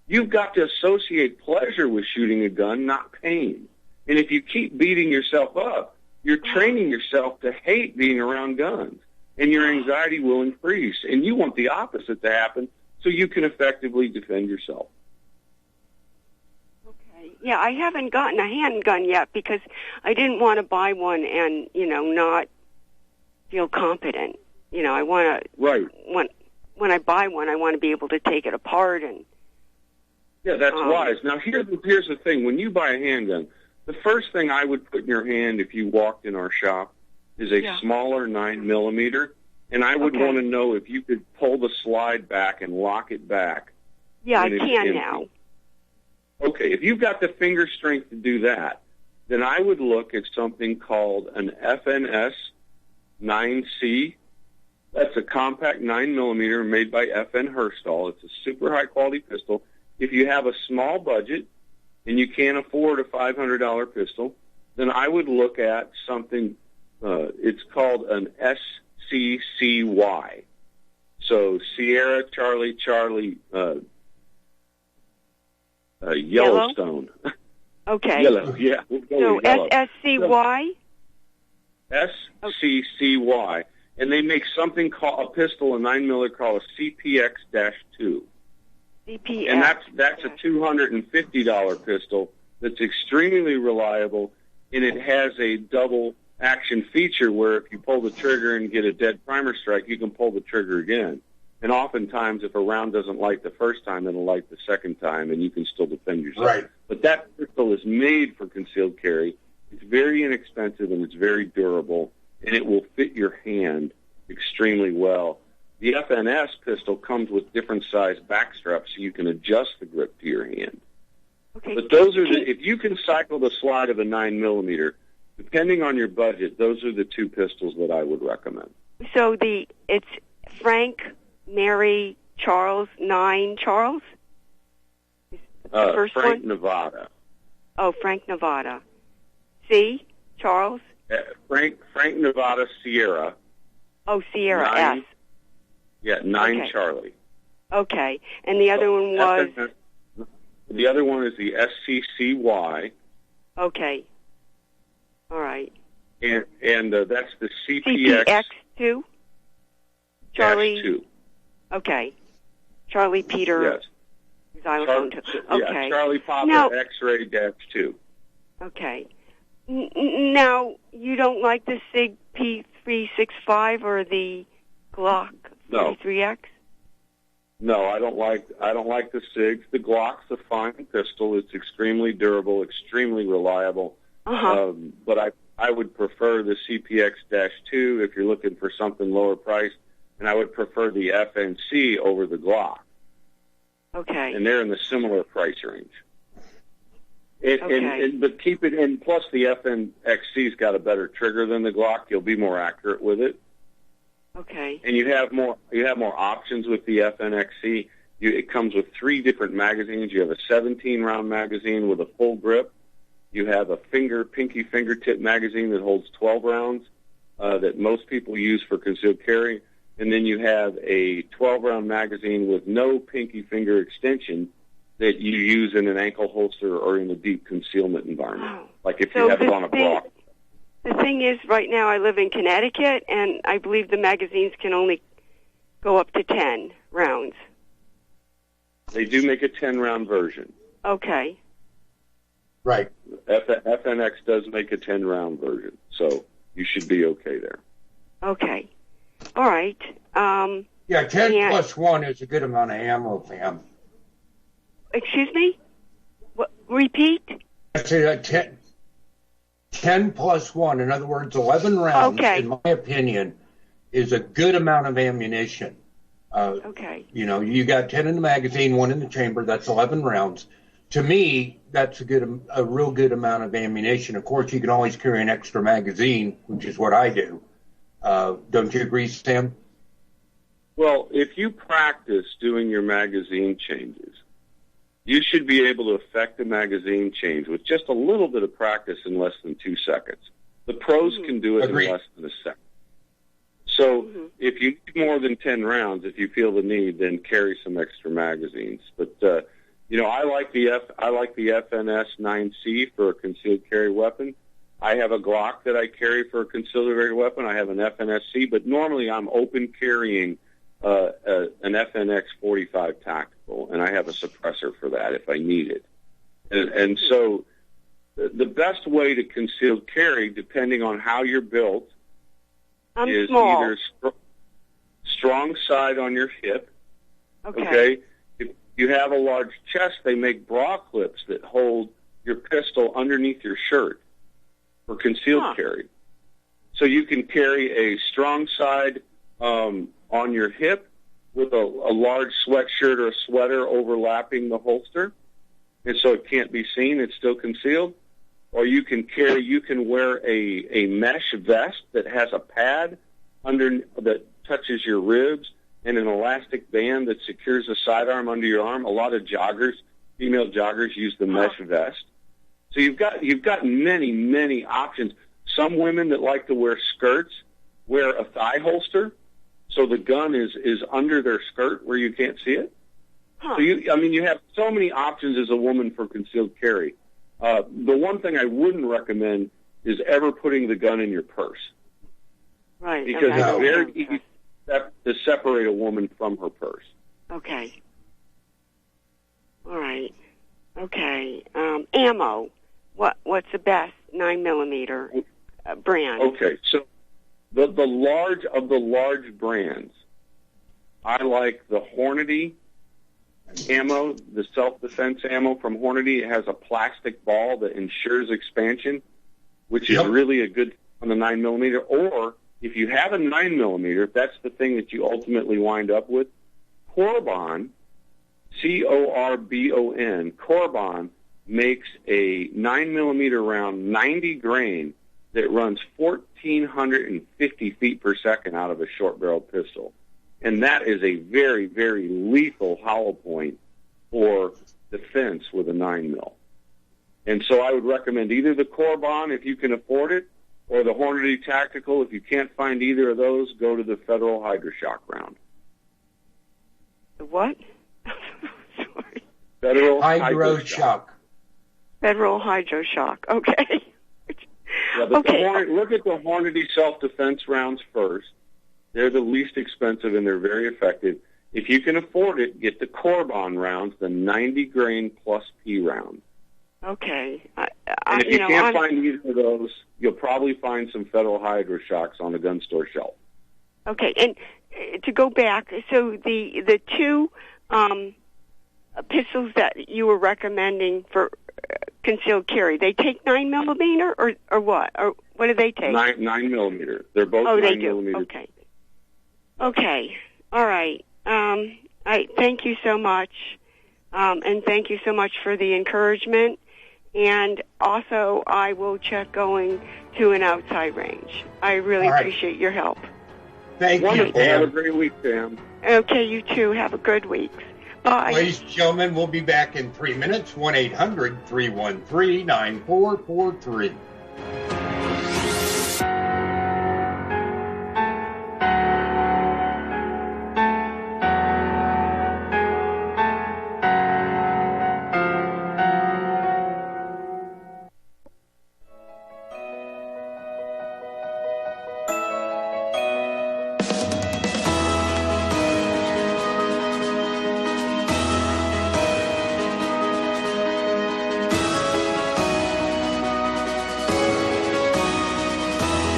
S2: You've got to associate pleasure with shooting a gun, not pain. And if you keep beating yourself up, you're training yourself to hate being around guns, and your anxiety will increase. And you want the opposite to happen so you can effectively defend yourself.
S8: Okay. Yeah, I haven't gotten a handgun yet because I didn't want to buy one and, not feel competent. I want to.
S2: Right.
S8: When I buy one, I want to be able to take it apart and.
S2: Yeah, that's wise. Now, here's the thing: when you buy a handgun, the first thing I would put in your hand if you walked in our shop is a smaller 9mm, and I would want to know if you could pull the slide back and lock it back.
S8: Yeah, I can now.
S2: Okay, if you've got the finger strength to do that, then I would look at something called an FNS 9C. That's a compact 9mm made by FN Herstall. It's a super high-quality pistol. If you have a small budget and you can't afford a $500 pistol, then I would look at something, it's called an SCCY. So Sierra, Charlie, Yellowstone.
S8: Okay.
S2: Yellow, yeah. We'll go with yellow.
S8: SSCY?
S2: SCCY. And they make something called a pistol, a 9mm called a CPX-2.
S8: CPX.
S2: And that's a $250 pistol that's extremely reliable, and it has a double action feature where if you pull the trigger and get a dead primer strike, you can pull the trigger again. And oftentimes, if a round doesn't light the first time, it'll light the second time, and you can still defend yourself.
S1: Right.
S2: But that pistol is made for concealed carry. It's very inexpensive, and it's very durable, and it will fit your hand extremely well. The FNS pistol comes with different size back straps so you can adjust the grip to your hand.
S8: Okay.
S2: But those are if you can cycle the slide of a 9mm, depending on your budget, those are the two pistols that I would recommend.
S8: So it's Frank, Mary, Charles, 9 Charles? The first
S2: Frank,
S8: one?
S2: Nevada.
S8: Oh, Frank, Nevada. C, Charles?
S2: Frank, Nevada, Sierra.
S8: Oh, Sierra,
S2: 9,
S8: S.
S2: Yeah, 9
S8: Okay.
S2: Charlie.
S8: Okay. And the other one was?
S2: The other one is the SCCY.
S8: Okay. All right.
S2: And that's the CPX.
S8: CPX2? Charlie?
S2: 2.
S8: Okay. Charlie Peter.
S2: Yes.
S8: Xylophone 2. Okay.
S2: Yeah, Charlie Papa
S8: Now,
S2: X-ray -2.
S8: Okay. Now, you don't like the SIG P365 or the Glock 33X?
S2: No, I don't like the SIGs. The Glock's a fine pistol. It's extremely durable, extremely reliable. But I would prefer the CPX-2 if you're looking for something lower priced, and I would prefer the FNC over the Glock.
S8: Okay.
S2: And they're in the similar price range.
S8: Okay.
S2: But keep it in. Plus, the FNXC's got a better trigger than the Glock. You'll be more accurate with it.
S8: Okay.
S2: And you have more options with the FNXC. It comes with 3 different magazines. You have a 17-round magazine with a full grip. You have a pinky fingertip magazine that holds 12 rounds that most people use for concealed carry. And then you have a 12-round magazine with no pinky finger extension that you use in an ankle holster or in a deep concealment environment, like if you have it on a bra.
S8: The thing is, right now I live in Connecticut, and I believe the magazines can only go up to 10 rounds.
S2: They do make a 10-round version.
S8: Okay.
S1: Right.
S2: FNX does make a 10-round version, so you should be okay there.
S8: Okay. All right.
S1: 10 plus 1 is a good amount of ammo, Pam.
S8: Excuse me? What? Repeat?
S1: I say 10 plus 1, in other words, 11 rounds, in my opinion, is a good amount of ammunition.
S8: Okay.
S1: You got 10 in the magazine, 1 in the chamber, that's 11 rounds. To me, that's a real good amount of ammunition. Of course, you can always carry an extra magazine, which is what I do. Don't you agree, Sam?
S2: Well, if you practice doing your magazine changes, you should be able to effect a magazine change with just a little bit of practice in less than 2 seconds. The pros can do it in less than a second. So if you need more than 10 rounds, if you feel the need, then carry some extra magazines. But I like the FNS 9C for a concealed carry weapon. I have a Glock that I carry for a concealed carry weapon. I have an FNSC, but normally I'm open carrying an FNX 45 tactical, and I have a suppressor for that if I need it. And so the best way to concealed carry, depending on how you're built, is
S8: small.
S2: Either strong side on your hip.
S8: Okay.
S2: If you have a large chest, they make bra clips that hold your pistol underneath your shirt for concealed carry. So you can carry a strong side on your hip with a large sweatshirt or a sweater overlapping the holster, and so it can't be seen, it's still concealed. Or you can wear a mesh vest that has a pad under that touches your ribs and an elastic band that secures the sidearm under your arm. A lot of female joggers use the mesh vest. So you've got many options. Some women that like to wear skirts wear a thigh holster, so the gun is under their skirt where you can't see it. So you have so many options as a woman for concealed carry. The one thing I wouldn't recommend is ever putting the gun in your purse.
S8: Right.
S2: Because it's very easy to separate a woman from her purse.
S8: Okay. All right. Okay. Ammo. What's the best 9mm brand?
S2: Okay. So the large brands, I like the Hornady ammo, the self-defense ammo from Hornady. It has a plastic ball that ensures expansion, which is really a good on the 9mm. Or if you have a 9mm, if that's the thing that you ultimately wind up with, Corbon, Corbon, Corbon makes a 9mm round 90 grain that runs 1,450 feet per second out of a short-barreled pistol. And that is a very, very lethal hollow point for defense with a 9mm. And so I would recommend either the Corban if you can afford it, or the Hornady Tactical. If you can't find either of those, go to the Federal Hydroshock round.
S8: The what? Sorry.
S2: Federal
S1: Hydroshock.
S8: Federal Hydroshock. Okay.
S2: Yeah, but
S8: okay.
S2: Look at the Hornady self-defense rounds first. They're the least expensive and they're very effective. If you can afford it, get the Corban rounds, the 90 grain plus P round.
S8: Okay.
S2: And if you can't find either of those, you'll probably find some Federal Hydroshocks on the gun store shelf.
S8: Okay, and to go back, so the two pistols that you were recommending for concealed carry, they take 9mm or what? Or what do they take?
S2: 9mm. They're both 9mm.
S8: They do. Okay. Okay. All right. Thank you so much, and thank you so much for the encouragement. And also, I will check going to an outside range. I really appreciate your help.
S1: Thank you.
S2: Have a great week, Sam.
S8: Okay, you too. Have a good week. Bye.
S1: Ladies and gentlemen, we'll be back in 3 minutes. 1-800-313-9443.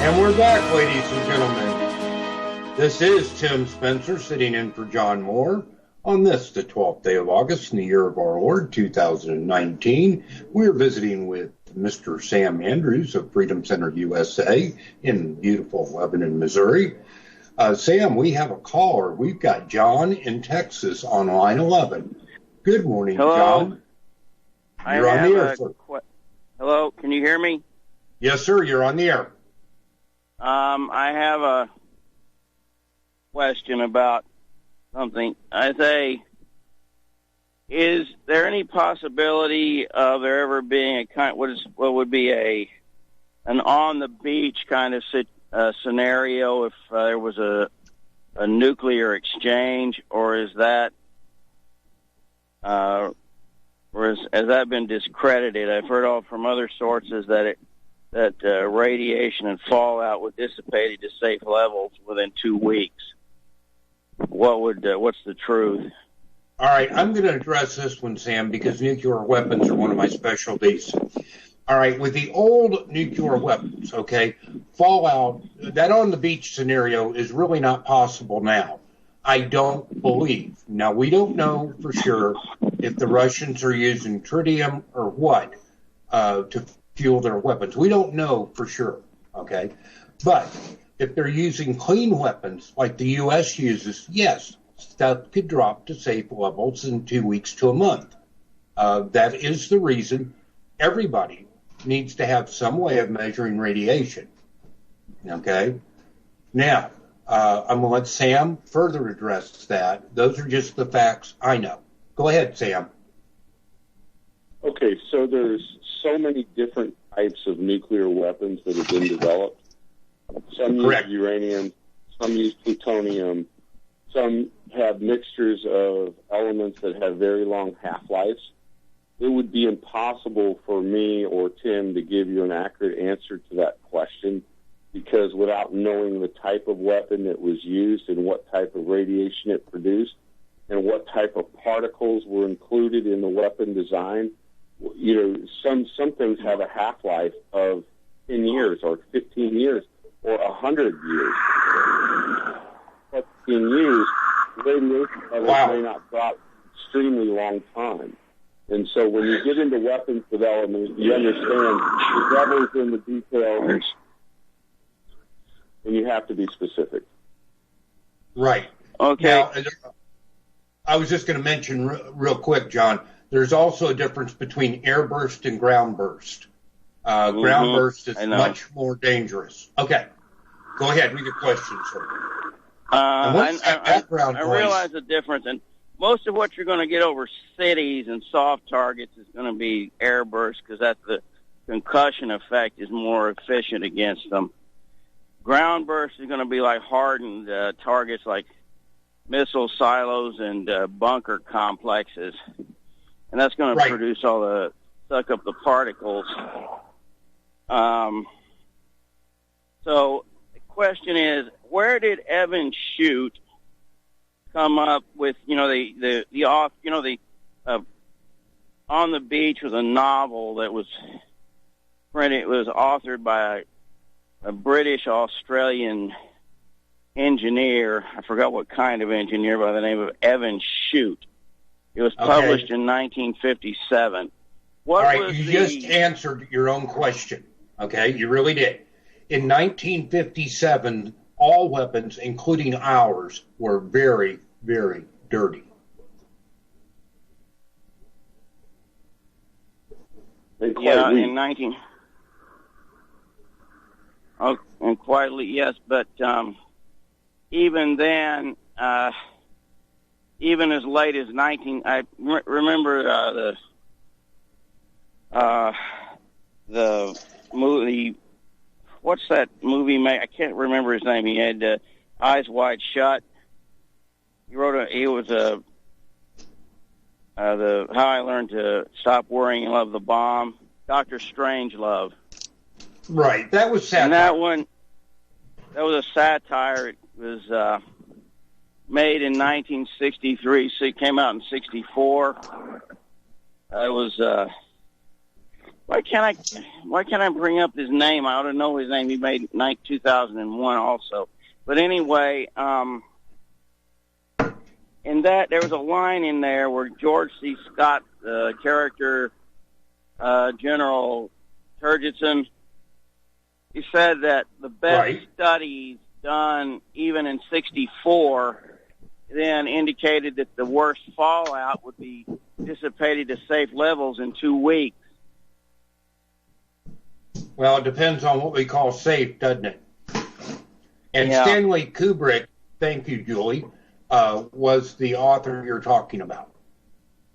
S1: And we're back, ladies and gentlemen. This is Tim Spencer sitting in for John Moore on this, the 12th day of August in the year of our Lord, 2019. We're visiting with Mr. Sam Andrews of Freedom Center USA in beautiful Lebanon, Missouri. Sam, we have a caller. We've got John in Texas on line 11. Good morning,
S9: Hello.
S1: John. You're on the air, sir.
S9: Hello, can you hear me?
S1: Yes, sir, you're on the air.
S9: I have a question about something. I say, is there any possibility of there ever being what would be an on the beach kind of scenario if there was a nuclear exchange, or is that has that been discredited? I've heard all from other sources that radiation and fallout would dissipate to safe levels within 2 weeks. What's the truth?
S1: All right, I'm going to address this one, Sam, because nuclear weapons are one of my specialties. All right, with the old nuclear weapons, okay, fallout, that on the beach scenario is really not possible now. I don't believe. Now, we don't know for sure if the Russians are using tritium or what to fuel their weapons. We don't know for sure, okay? But if they're using clean weapons like the U.S. uses, yes, stuff could drop to safe levels in 2 weeks to a month. That is the reason everybody needs to have some way of measuring radiation, okay? Now, I'm going to let Sam further address that. Those are just the facts I know. Go ahead, Sam.
S2: Okay, so there's so many different types of nuclear weapons that have been developed. Some use uranium, some use plutonium, some have mixtures of elements that have very long half-lives. It would be impossible for me or Tim to give you an accurate answer to that question, because without knowing the type of weapon that was used and what type of radiation it produced and what type of particles were included in the weapon design, you know, some things have a half-life of 10 years or 15 years or 100 years. But in years, radiation levels may not drop extremely long time. And so when you get into weapons development, you understand the devil's in the details, and you have to be specific.
S1: Right.
S9: Okay.
S1: Now, I was just going to mention real quick, John, there's also a difference between air burst and ground burst. Ground burst is much more dangerous. Okay. Go ahead with your question, sir.
S9: I realize the difference, most of what you're going to get over cities and soft targets is going to be airbursts because that's the concussion effect is more efficient against them. Ground bursts is going to be like hardened targets like missile silos and bunker complexes. And that's going to produce suck up the particles. So the question is, where did Evan Shute come up with, On the Beach was a novel that was printed, it was authored by a British-Australian engineer. I forgot what kind of engineer, by the name of Evan Shute. It was published in 1957.
S1: All right, you just answered your own question. Okay, you really did. In 1957, all weapons, including ours, were very, very dirty.
S9: Yeah, in 19... Oh, and quietly, yes, but even then, even as late as I remember the movie. What's that movie? I can't remember his name. He had Eyes Wide Shut. He wrote the How I Learned to Stop Worrying and Love the Bomb. Dr. Strangelove.
S1: Right, that was satire.
S9: And that one, that was a satire. It was made in 1963. So it came out in 64. It was. Why can't I bring up his name? I ought to know his name. He made 2001 also. But anyway, in that there was a line in there where George C. Scott, the character General Turgidson, he said that the best studies done even in 64 then indicated that the worst fallout would be dissipated to safe levels in 2 weeks.
S1: Well, it depends on what we call safe, doesn't it? And Stanley Kubrick, thank you, Julie, was the author you're talking about.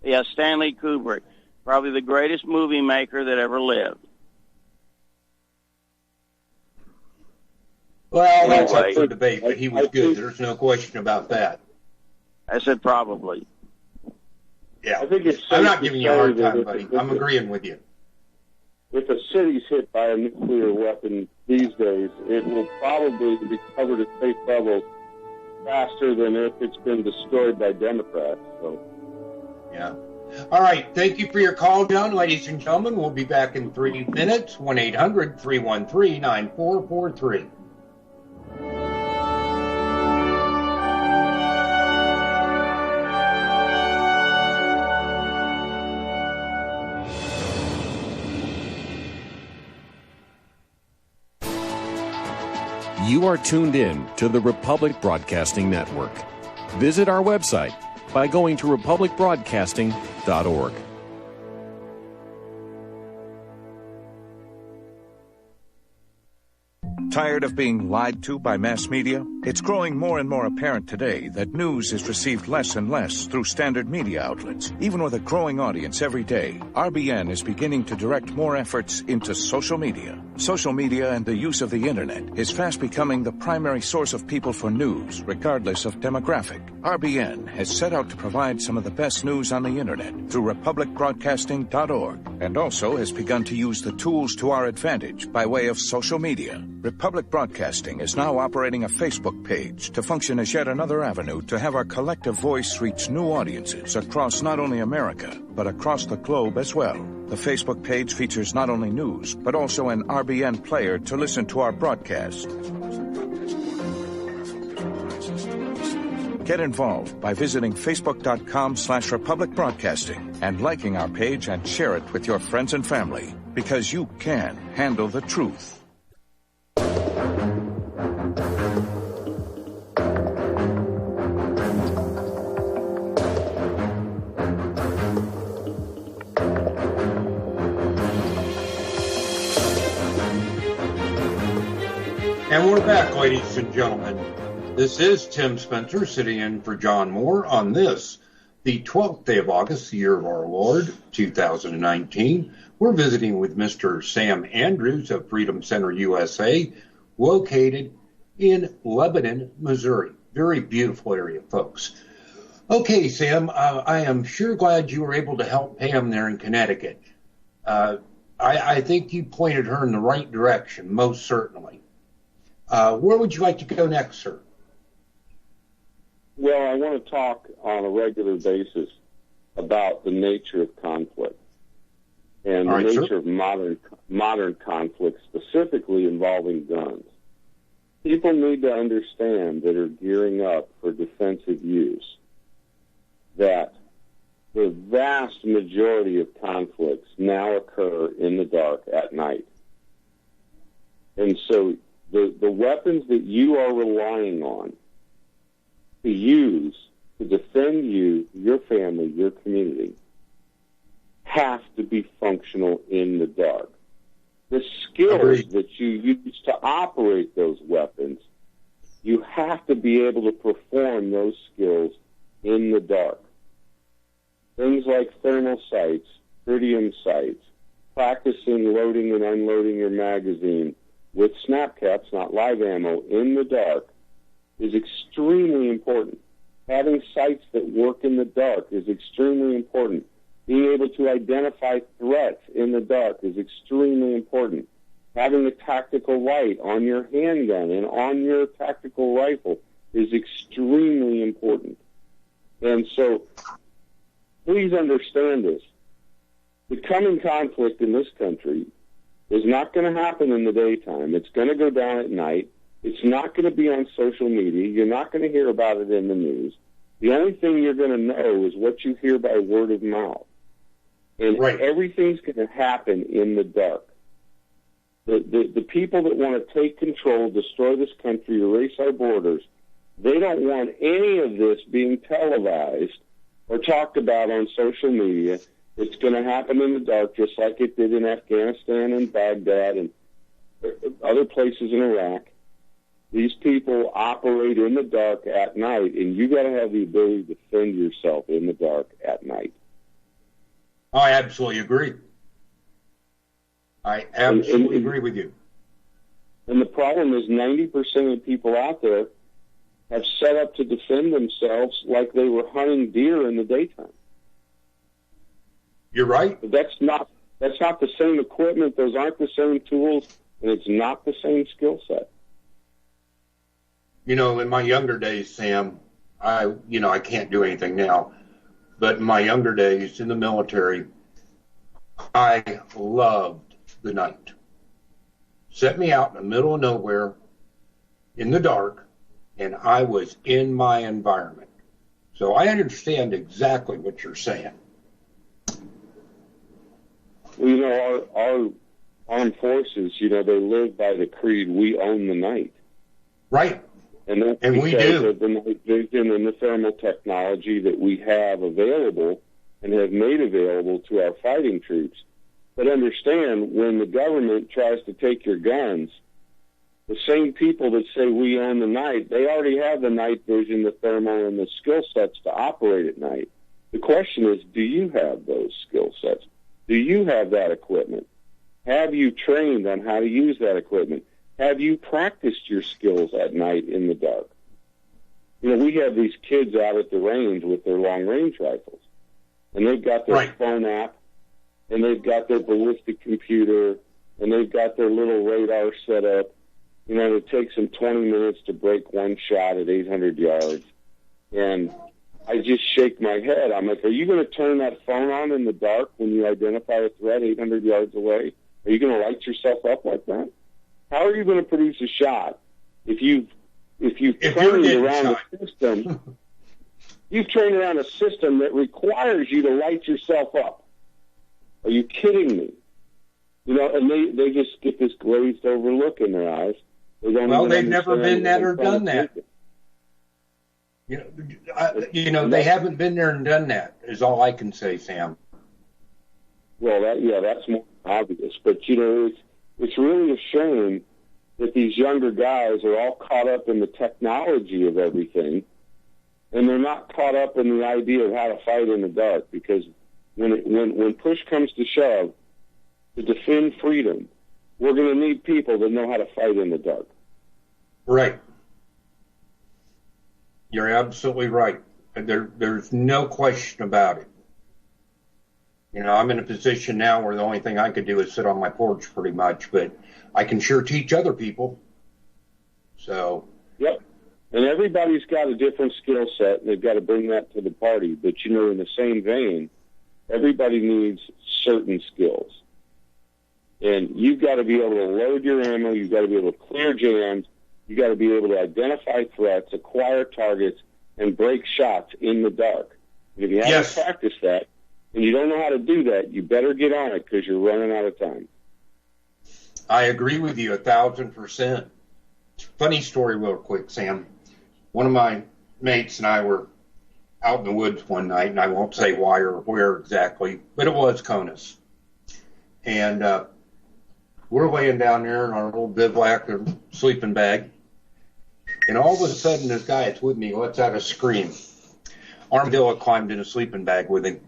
S9: Yeah, Stanley Kubrick, probably the greatest movie maker that ever lived.
S1: Well, that's up for debate, but he was good. There's no question about that.
S9: I said probably.
S1: Yeah, I'm not giving you a hard time, buddy. I'm agreeing with you.
S2: If a city's hit by a nuclear weapon these days, it will probably recover to safe levels faster than if it's been destroyed by Democrats. So,
S1: yeah. All right. Thank you for your call, John. Ladies and gentlemen, we'll be back in 3 minutes. 1-800-313-9443.
S5: You are tuned in to the Republic Broadcasting Network. Visit our website by going to republicbroadcasting.org.
S7: Tired of being lied to by mass media? It's growing more and more apparent today that news is received less and less through standard media outlets. Even with a growing audience every day, RBN is beginning to direct more efforts into social media. Social media and the use of the internet is fast becoming the primary source of people for news, regardless of demographic. RBN has set out to provide some of the best news on the internet through republicbroadcasting.org, and also has begun to use the tools to our advantage by way of social media. Republic Broadcasting is now operating a Facebook page to function as yet another avenue to have our collective voice reach new audiences across not only America, but across the globe as well. The Facebook page features not only news, but also an RBN player to listen to our broadcast. Get involved by visiting facebook.com/Republic Broadcasting and liking our page and share it with your friends and family, because you can handle the truth.
S1: And we're back, ladies and gentlemen. This is Tim Spencer sitting in for John Moore on this, the 12th day of August, the year of our Lord, 2019. We're visiting with Mr. Sam Andrews of Freedom Center USA, located in Lebanon, Missouri. Very beautiful area, folks. Okay, Sam, I am sure glad you were able to help Pam there in Connecticut. I think you pointed her in the right direction, most certainly. Where would you like to go next, sir?
S2: Well, I want to talk on a regular basis about the nature of conflict and the nature of modern conflict, specifically involving guns. People need to understand that are gearing up for defensive use that the vast majority of conflicts now occur in the dark at night. And so the weapons that you are relying on to use to defend you, your family, your community, have to be functional in the dark. The skills that you use to operate those weapons, you have to be able to perform those skills in the dark. Things like thermal sights, tritium sights, practicing loading and unloading your magazine with snap caps, not live ammo, in the dark is extremely important. Having sights that work in the dark is extremely important. Being able to identify threats in the dark is extremely important. Having a tactical light on your handgun and on your tactical rifle is extremely important. And so, please understand this. The coming conflict in this country is not going to happen in the daytime. It's going to go down at night. It's not going to be on social media. You're not going to hear about it in the news. The only thing you're going to know is what you hear by word of mouth. And everything's going to happen in the dark. The people that want to take control, destroy this country, erase our borders, they don't want any of this being televised or talked about on social media. It's going to happen in the dark, just like it did in Afghanistan and Baghdad and other places in Iraq. These people operate in the dark at night, and you got to have the ability to defend yourself in the dark at night.
S1: I absolutely agree. I absolutely agree with you.
S2: And the problem is 90% of the people out there have set up to defend themselves like they were hunting deer in the daytime.
S1: You're right.
S2: But that's not the same equipment. Those aren't the same tools, and it's not the same skill set.
S1: You know, in my younger days, Sam, I can't do anything now, but in my younger days in the military, I loved the night. Set me out in the middle of nowhere in the dark, and I was in my environment. So I understand exactly what you're saying.
S2: Well, you know, our armed forces, you know, they live by the creed, we own the night.
S1: Right.
S2: And we do. Of the night vision and the thermal technology that we have available and have made available to our fighting troops. But understand, when the government tries to take your guns, the same people that say we own the night, they already have the night vision, the thermal, and the skill sets to operate at night. The question is, do you have those skill sets? Do you have that equipment? Have you trained on how to use that equipment? Have you practiced your skills at night in the dark? You know, we have these kids out at the range with their long-range rifles, and they've got their phone app, and they've got their ballistic computer, and they've got their little radar set up. You know, it takes them 20 minutes to break one shot at 800 yards. And I just shake my head. I'm like, are you going to turn that phone on in the dark when you identify a threat 800 yards away? Are you going to light yourself up like that? How are you going to produce a shot if you've trained around a system? You've trained around a system that requires you to light yourself up. Are you kidding me? You know, and they just get this glazed over look in their eyes.
S1: They've never been that or done that. They haven't been there and done that, is all I can say, Sam.
S2: Well, that's more obvious. But, you know, it's really a shame that these younger guys are all caught up in the technology of everything and they're not caught up in the idea of how to fight in the dark, because when push comes to shove, to defend freedom, we're going to need people that know how to fight in the dark.
S1: Right. You're absolutely right. There's no question about it. You know, I'm in a position now where the only thing I could do is sit on my porch pretty much, but I can sure teach other people. So.
S2: Yep. And everybody's got a different skill set, and they've got to bring that to the party. But, you know, in the same vein, everybody needs certain skills. And you've got to be able to load your ammo. You've got to be able to clear jams. You've got to be able to identify threats, acquire targets, and break shots in the dark. And if you haven't practiced that, and you don't know how to do that, you better get on it, because you're running out of time.
S1: I agree with you 1,000%. Funny story real quick, Sam. One of my mates and I were out in the woods one night, and I won't say why or where exactly, but it was CONUS. And we're laying down there in our little bivouac or sleeping bag, and all of a sudden this guy that's with me lets out a scream. Armadillo climbed in a sleeping bag with him.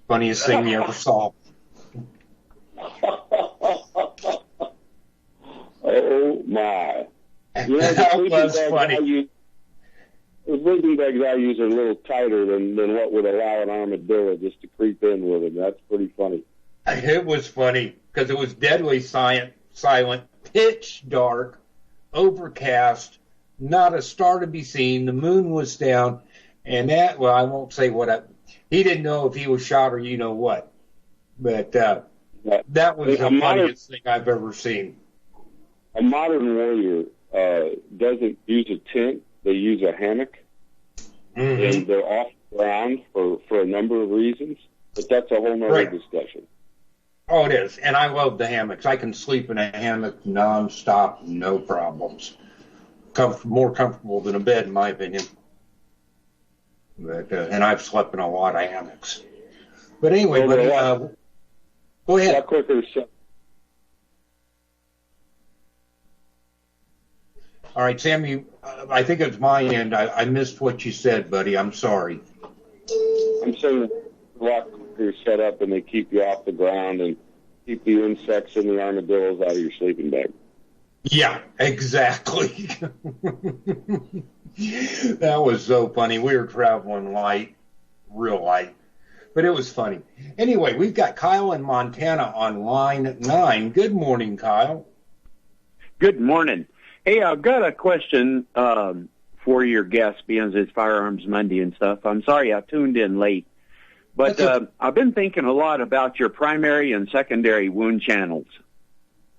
S1: Funniest thing you ever saw.
S2: Oh, my. You know,
S1: that was funny.
S2: The sleeping bags I use are a little tighter than what would allow an armadillo just to creep in with him. That's pretty funny.
S1: It was funny because it was deadly silent, pitch dark, overcast, not a star to be seen. The moon was down, and that, well, I won't say he didn't know if he was shot or you know what. But that was the funniest thing I've ever seen.
S2: A modern warrior doesn't use a tent. They use a hammock. Mm-hmm. And they're off the ground for a number of reasons. But that's a whole nother discussion.
S1: Oh, it is. And I love the hammocks. I can sleep in a hammock nonstop, no problems. More comfortable than a bed, in my opinion. But and I've slept in a lot of hammocks. But anyway, go ahead.
S2: How quicker to set.
S1: All right, Sam, I think it's my end. I missed what you said, buddy. I'm sorry.
S2: I'm saying a lot quicker set up, and they keep you off the ground and keep the insects and the armadillos out of your sleeping bag.
S1: Yeah, exactly. That was so funny. We were traveling light, real light, but it was funny. Anyway, we've got Kyle in Montana on line 9. Good morning, Kyle.
S10: Good morning. Hey, I've got a question for your guest, because it's Firearms Monday and stuff. I'm sorry I tuned in late, but I've been thinking a lot about your primary and secondary wound channels.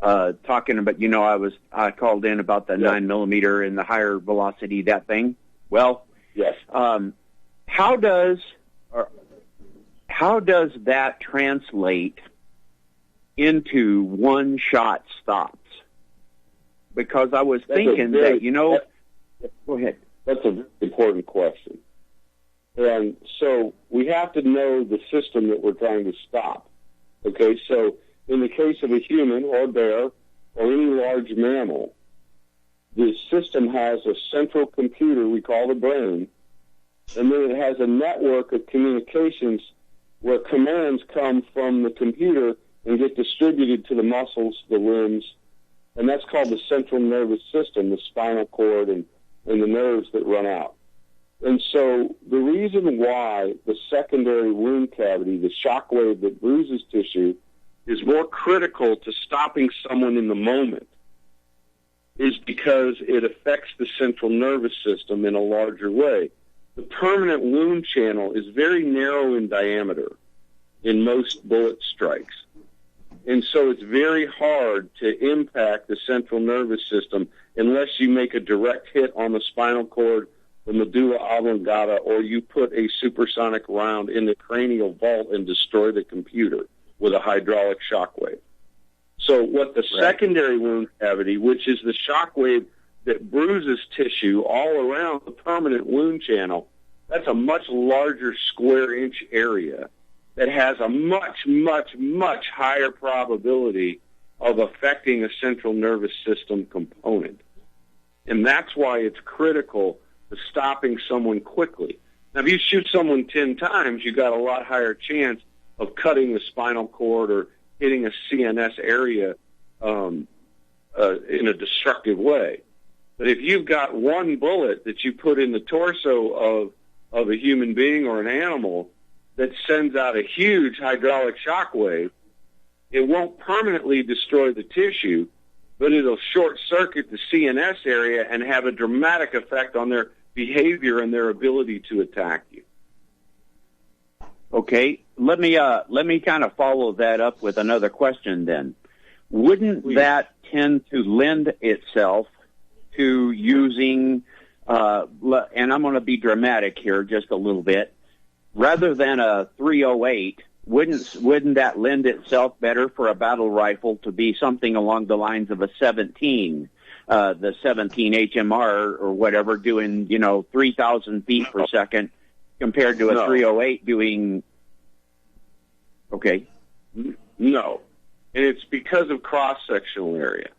S10: Talking about, I called in about the 9mm and the higher velocity, that thing. Well,
S2: yes.
S10: How does that translate into one-shot stops? Because I was thinking that, go ahead.
S2: That's a very important question. And so we have to know the system that we're trying to stop. Okay, so in the case of a human or bear or any large mammal, the system has a central computer we call the brain, and then it has a network of communications where commands come from the computer and get distributed to the muscles, the limbs, and that's called the central nervous system, the spinal cord and the nerves that run out. And so the reason why the secondary wound cavity, the shock wave that bruises tissue, is more critical to stopping someone in the moment is because it affects the central nervous system in a larger way. The permanent wound channel is very narrow in diameter in most bullet strikes. And so it's very hard to impact the central nervous system unless you make a direct hit on the spinal cord, the medulla oblongata, or you put a supersonic round in the cranial vault and destroy the computer with a hydraulic shock wave. So what the secondary wound cavity, which is the shock wave that bruises tissue all around the permanent wound channel, that's a much larger square inch area that has a much, much, much higher probability of affecting a central nervous system component. And that's why it's critical to stopping someone quickly. Now, if you shoot someone 10 times, you got a lot higher chance of cutting the spinal cord or hitting a CNS area in a destructive way. But if you've got one bullet that you put in the torso of a human being or an animal that sends out a huge hydraulic shock wave, it won't permanently destroy the tissue, but it'll short-circuit the CNS area and have a dramatic effect on their behavior and their ability to attack you.
S10: Okay, let me kind of follow that up with another question then. Wouldn't that tend to lend itself to using, and I'm going to be dramatic here just a little bit, rather than a 308, wouldn't that lend itself better for a battle rifle to be something along the lines of a 17, the 17 HMR or whatever, doing 3,000 feet per second, compared to a 308 doing? Okay.
S2: No, and it's because of cross-sectional area.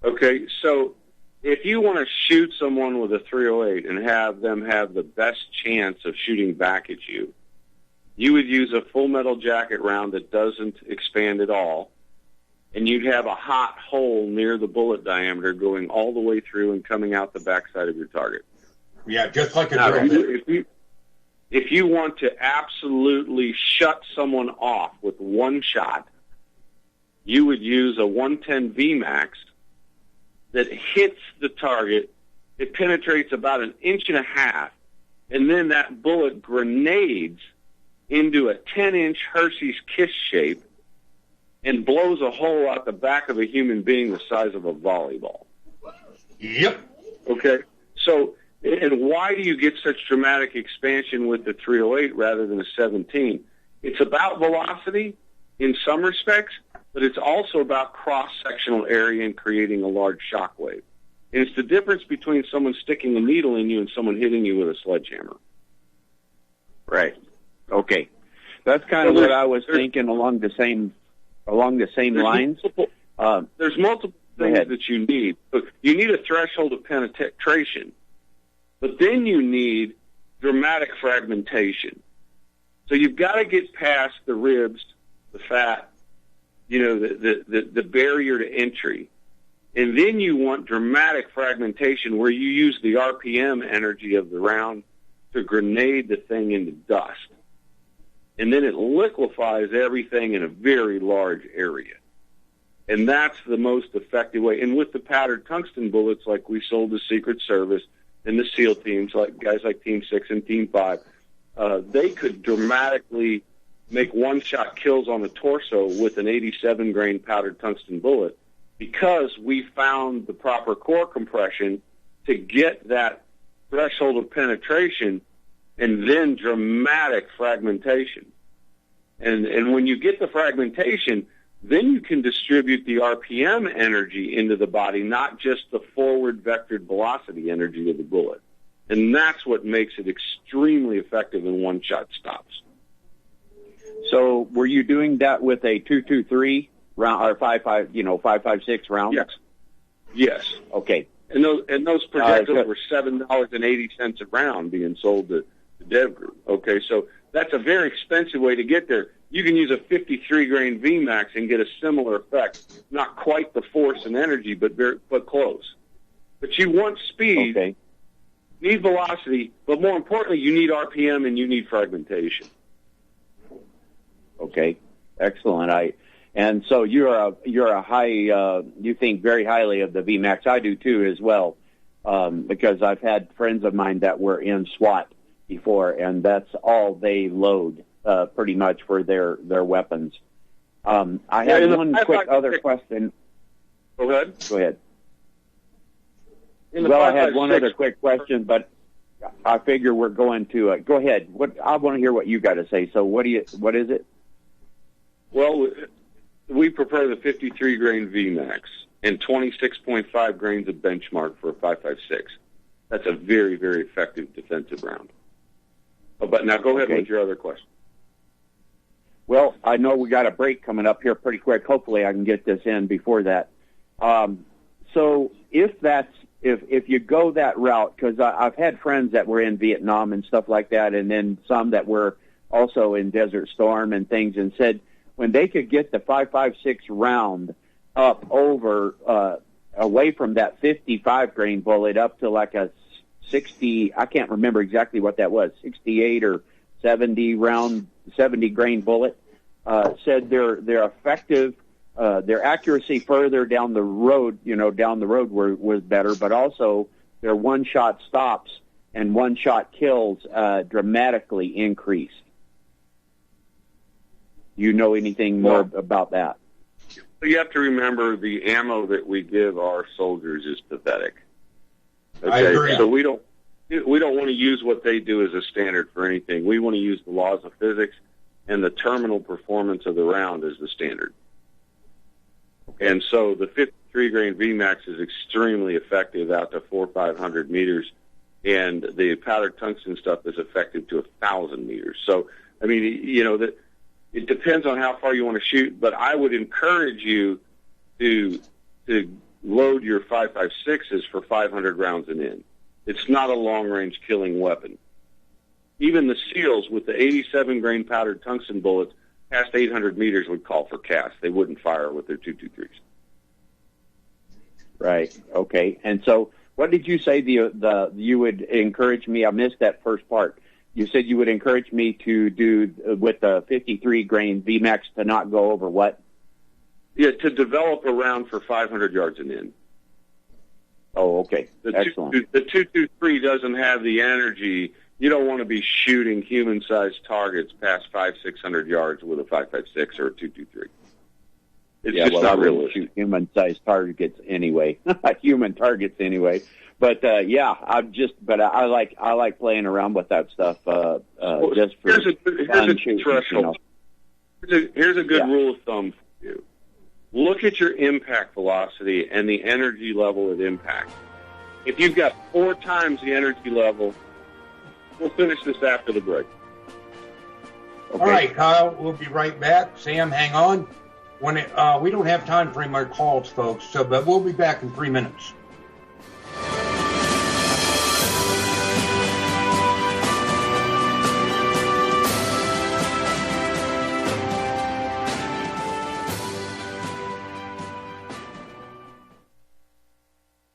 S2: Okay, so if you want to shoot someone with a 308 and have them have the best chance of shooting back at you, you would use a full metal jacket round that doesn't expand at all, and you'd have a hot hole near the bullet diameter going all the way through and coming out the backside of your target.
S1: Yeah, just like a drill.
S2: If you want to absolutely shut someone off with one shot, you would use a 110 VMAX that hits the target. It penetrates about 1.5 inches, and then that bullet grenades into a 10-inch Hershey's Kiss shape and blows a hole out the back of a human being the size of a volleyball.
S1: Yep.
S2: Okay, so, and why do you get such dramatic expansion with the 308 rather than a 17? It's about velocity in some respects, but it's also about cross-sectional area and creating a large shock wave. And it's the difference between someone sticking a needle in you and someone hitting you with a sledgehammer.
S10: Right. Okay. That's kind of what I was thinking along the same lines.
S2: There's multiple things that you need. You need a threshold of penetration, but then you need dramatic fragmentation. So you've got to get past the ribs, the fat, the barrier to entry. And then you want dramatic fragmentation where you use the RPM energy of the round to grenade the thing into dust. And then it liquefies everything in a very large area. And that's the most effective way. And with the powdered tungsten bullets like we sold to Secret Service and the SEAL teams, like guys like Team 6 and Team 5, they could dramatically make one-shot kills on the torso with an 87-grain powdered tungsten bullet because we found the proper core compression to get that threshold of penetration and then dramatic fragmentation. And when you get the fragmentation, then you can distribute the RPM energy into the body, not just the forward vectored velocity energy of the bullet. And that's what makes it extremely effective in one-shot stops.
S10: So were you doing that with a 223 round or 5.56 round?
S2: Yes. Yes.
S10: Okay.
S2: And those projectiles were $7.80 a round being sold to the dev group. Okay, so that's a very expensive way to get there. You can use a 53-grain VMAX and get a similar effect. Not quite the force and energy, but close. But you want speed, need velocity, but more importantly, you need RPM and you need fragmentation.
S10: Okay, excellent. And so you're a high. You think very highly of the VMAX. I do too, as well, because I've had friends of mine that were in SWAT before, and that's all they load pretty much for their weapons. I had one quick other question.
S2: Go ahead.
S10: Go ahead. Well, I had one other quick question, but I figure we're going to go ahead. I want to hear what you got to say. So, what is it?
S2: Well, we prefer the 53-grain VMAX and 26.5 grains of benchmark for a 5.56. That's a very, very effective defensive round. Oh, but now go ahead with your other question.
S10: Well, I know we got a break coming up here pretty quick. Hopefully I can get this in before that. So if that's if you go that route, because I've had friends that were in Vietnam and stuff like that, and then some that were also in Desert Storm and things, and said when they could get the 5.56 round up over away from that 55 grain bullet up to like a 60, I can't remember exactly what that was, 68 or 70 grain bullet, said their effective, their accuracy further down the road, was better, but also their one-shot stops and one-shot kills dramatically increased. You know anything more about that?
S2: You have to remember the ammo that we give our soldiers is pathetic. Okay?
S1: I agree.
S2: So we don't want to use what they do as a standard for anything. We want to use the laws of physics and the terminal performance of the round as the standard. And so the 53 grain VMAX is extremely effective out to 400 or 500 meters, and the powdered tungsten stuff is effective to 1,000 meters. So, I mean, it depends on how far you want to shoot, but I would encourage you to load your 5.56s for 500 rounds and in. It's not a long-range killing weapon. Even the SEALs with the 87 grain powdered tungsten bullets past 800 meters would call for cast. They wouldn't fire with their 223s.
S10: Right. Okay. And so, what did you say? You would encourage me? I missed that first part. You said you would encourage me to do with the 53 grain VMAX to not go over what?
S2: Yeah, to develop a round for 500 yards and in.
S10: Oh, okay. Excellent.
S2: The 223 doesn't have the energy. You don't want to be shooting human-sized targets past 500-600 yards with a 5.56 or a 223. It's just not realistic.
S10: Shoot human-sized targets anyway. Human targets anyway. But I like playing around with that stuff. Just for
S2: here's a threshold. Here's a good rule of thumb for you. Look at your impact velocity and the energy level at impact. If you've got 4 times the energy level, we'll finish this after the break.
S1: Okay. All right, Kyle, we'll be right back. Sam, hang on. We don't have time for any more calls, folks, but we'll be back in 3 minutes.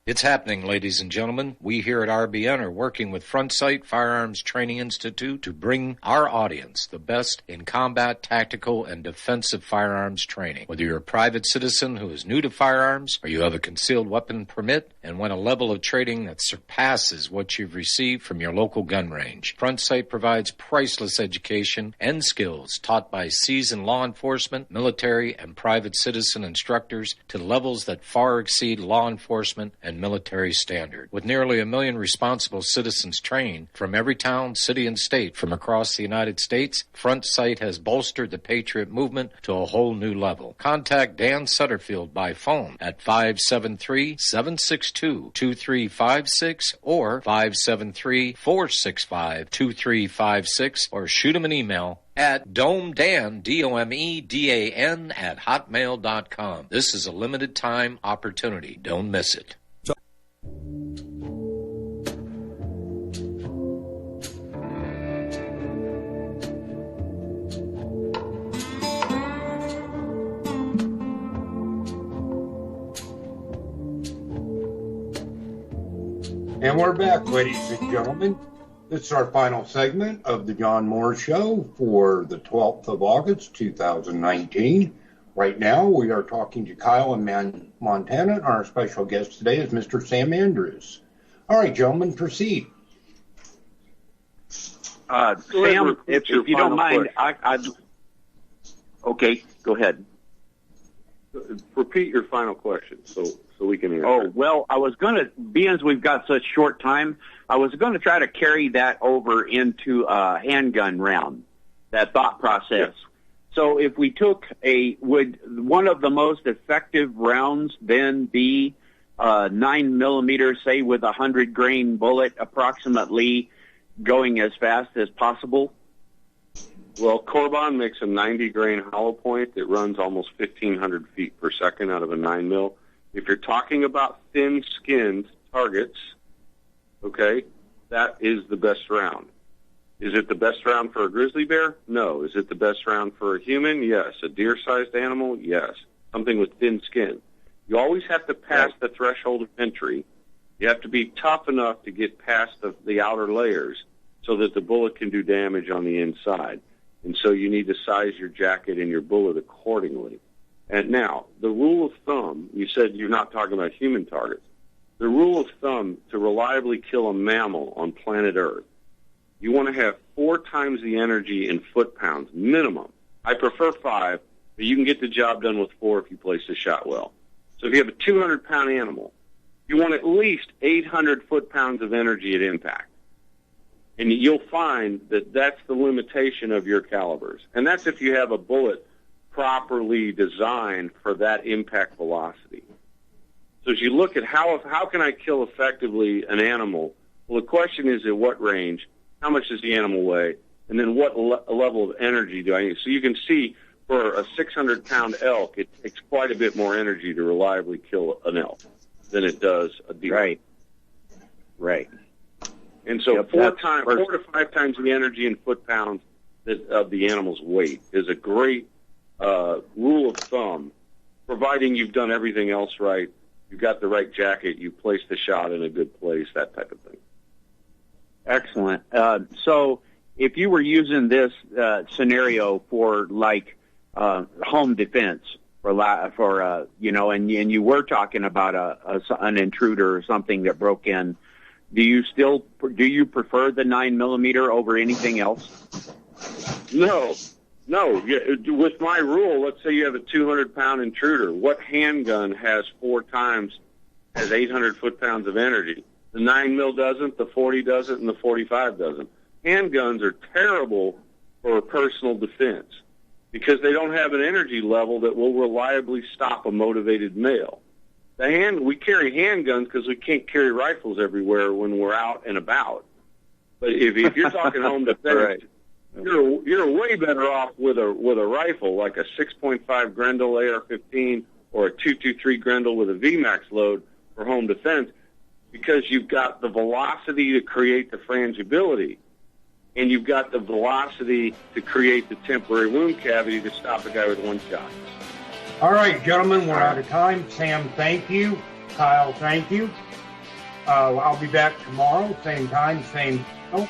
S4: It's happening, ladies and gentlemen. We here at RBN are working with Front Sight Firearms Training Institute to bring our audience the best in combat, tactical, and defensive firearms training. Whether you're a private citizen who is new to firearms or you have a concealed weapon permit and want a level of training that surpasses what you've received from your local gun range, Front Sight provides priceless education and skills taught by seasoned law enforcement, military, and private citizen instructors to levels that far exceed law enforcement and military standard. With nearly 1 million responsible citizens trained from every town, city, and state from across the United States, Front Sight has bolstered the Patriot movement to a whole new level. Contact Dan Sutterfield by phone at 573-762-2356 or 573-465-2356 or shoot him an email at domedan, DOMEDAN, at hotmail.com. This is a limited time opportunity. Don't miss it.
S1: And we're back, ladies and gentlemen. This is our final segment of the John Moore Show for the 12th of August, 2019. Right now, we are talking to Kyle in Montana, and our special guest today is Mr. Sam Andrews. All right, gentlemen, proceed.
S10: Sam, if you don't mind, okay, go ahead.
S2: Repeat your final question so we can answer.
S10: Oh, well, I was going to, being as we've got such short time, I was going to try to carry that over into a handgun round, that thought process. Yes. So if we took would one of the most effective rounds then be 9mm, say with a 100 grain bullet, approximately going as fast as possible?
S2: Well, Corbin makes a 90 grain hollow point that runs almost 1,500 feet per second out of a 9mm. If you're talking about thin-skinned targets, okay, that is the best round. Is it the best round for a grizzly bear? No. Is it the best round for a human? Yes. A deer-sized animal? Yes. Something with thin skin. You always have to pass the threshold of entry. You have to be tough enough to get past the outer layers so that the bullet can do damage on the inside. And so you need to size your jacket and your bullet accordingly. And now, the rule of thumb, you said you're not talking about human targets. The rule of thumb to reliably kill a mammal on planet Earth, you want to have 4 times the energy in foot-pounds, minimum. I prefer 5, but you can get the job done with 4 if you place the shot well. So if you have a 200-pound animal, you want at least 800 foot-pounds of energy at impact. And you'll find that that's the limitation of your calibers. And that's if you have a bullet properly designed for that impact velocity. So as you look at how can I kill effectively an animal, well, the question is at what range, how much does the animal weigh, and then what level of energy do I need? So you can see for a 600-pound elk, it takes quite a bit more energy to reliably kill an elk than it does a deer.
S10: Right.
S2: And so 4 to 5 times the energy in foot-pounds of the animal's weight is a great rule of thumb, providing you've done everything else right, you've got the right jacket, you placed the shot in a good place, that type of thing.
S10: Excellent. So if you were using this scenario for like home defense, for and you were talking about an intruder or something that broke in, do you prefer the 9mm over anything else?
S2: No. With my rule, let's say you have a 200-pound intruder. What handgun has 4 times as 800 foot-pounds of energy? The 9mm doesn't, the 40 doesn't, and the 45 doesn't. Handguns are terrible for personal defense because they don't have an energy level that will reliably stop a motivated male. We carry handguns because we can't carry rifles everywhere when we're out and about. But if you're talking home defense, you're way better off with a rifle like a 6.5 Grendel AR-15 or a 223 Grendel with a VMAX load for home defense, because you've got the velocity to create the frangibility, and you've got the velocity to create the temporary wound cavity to stop a guy with one shot.
S1: All right, gentlemen, we're out of time. Sam, thank you. Kyle, thank you. I'll be back tomorrow, same time, same channel.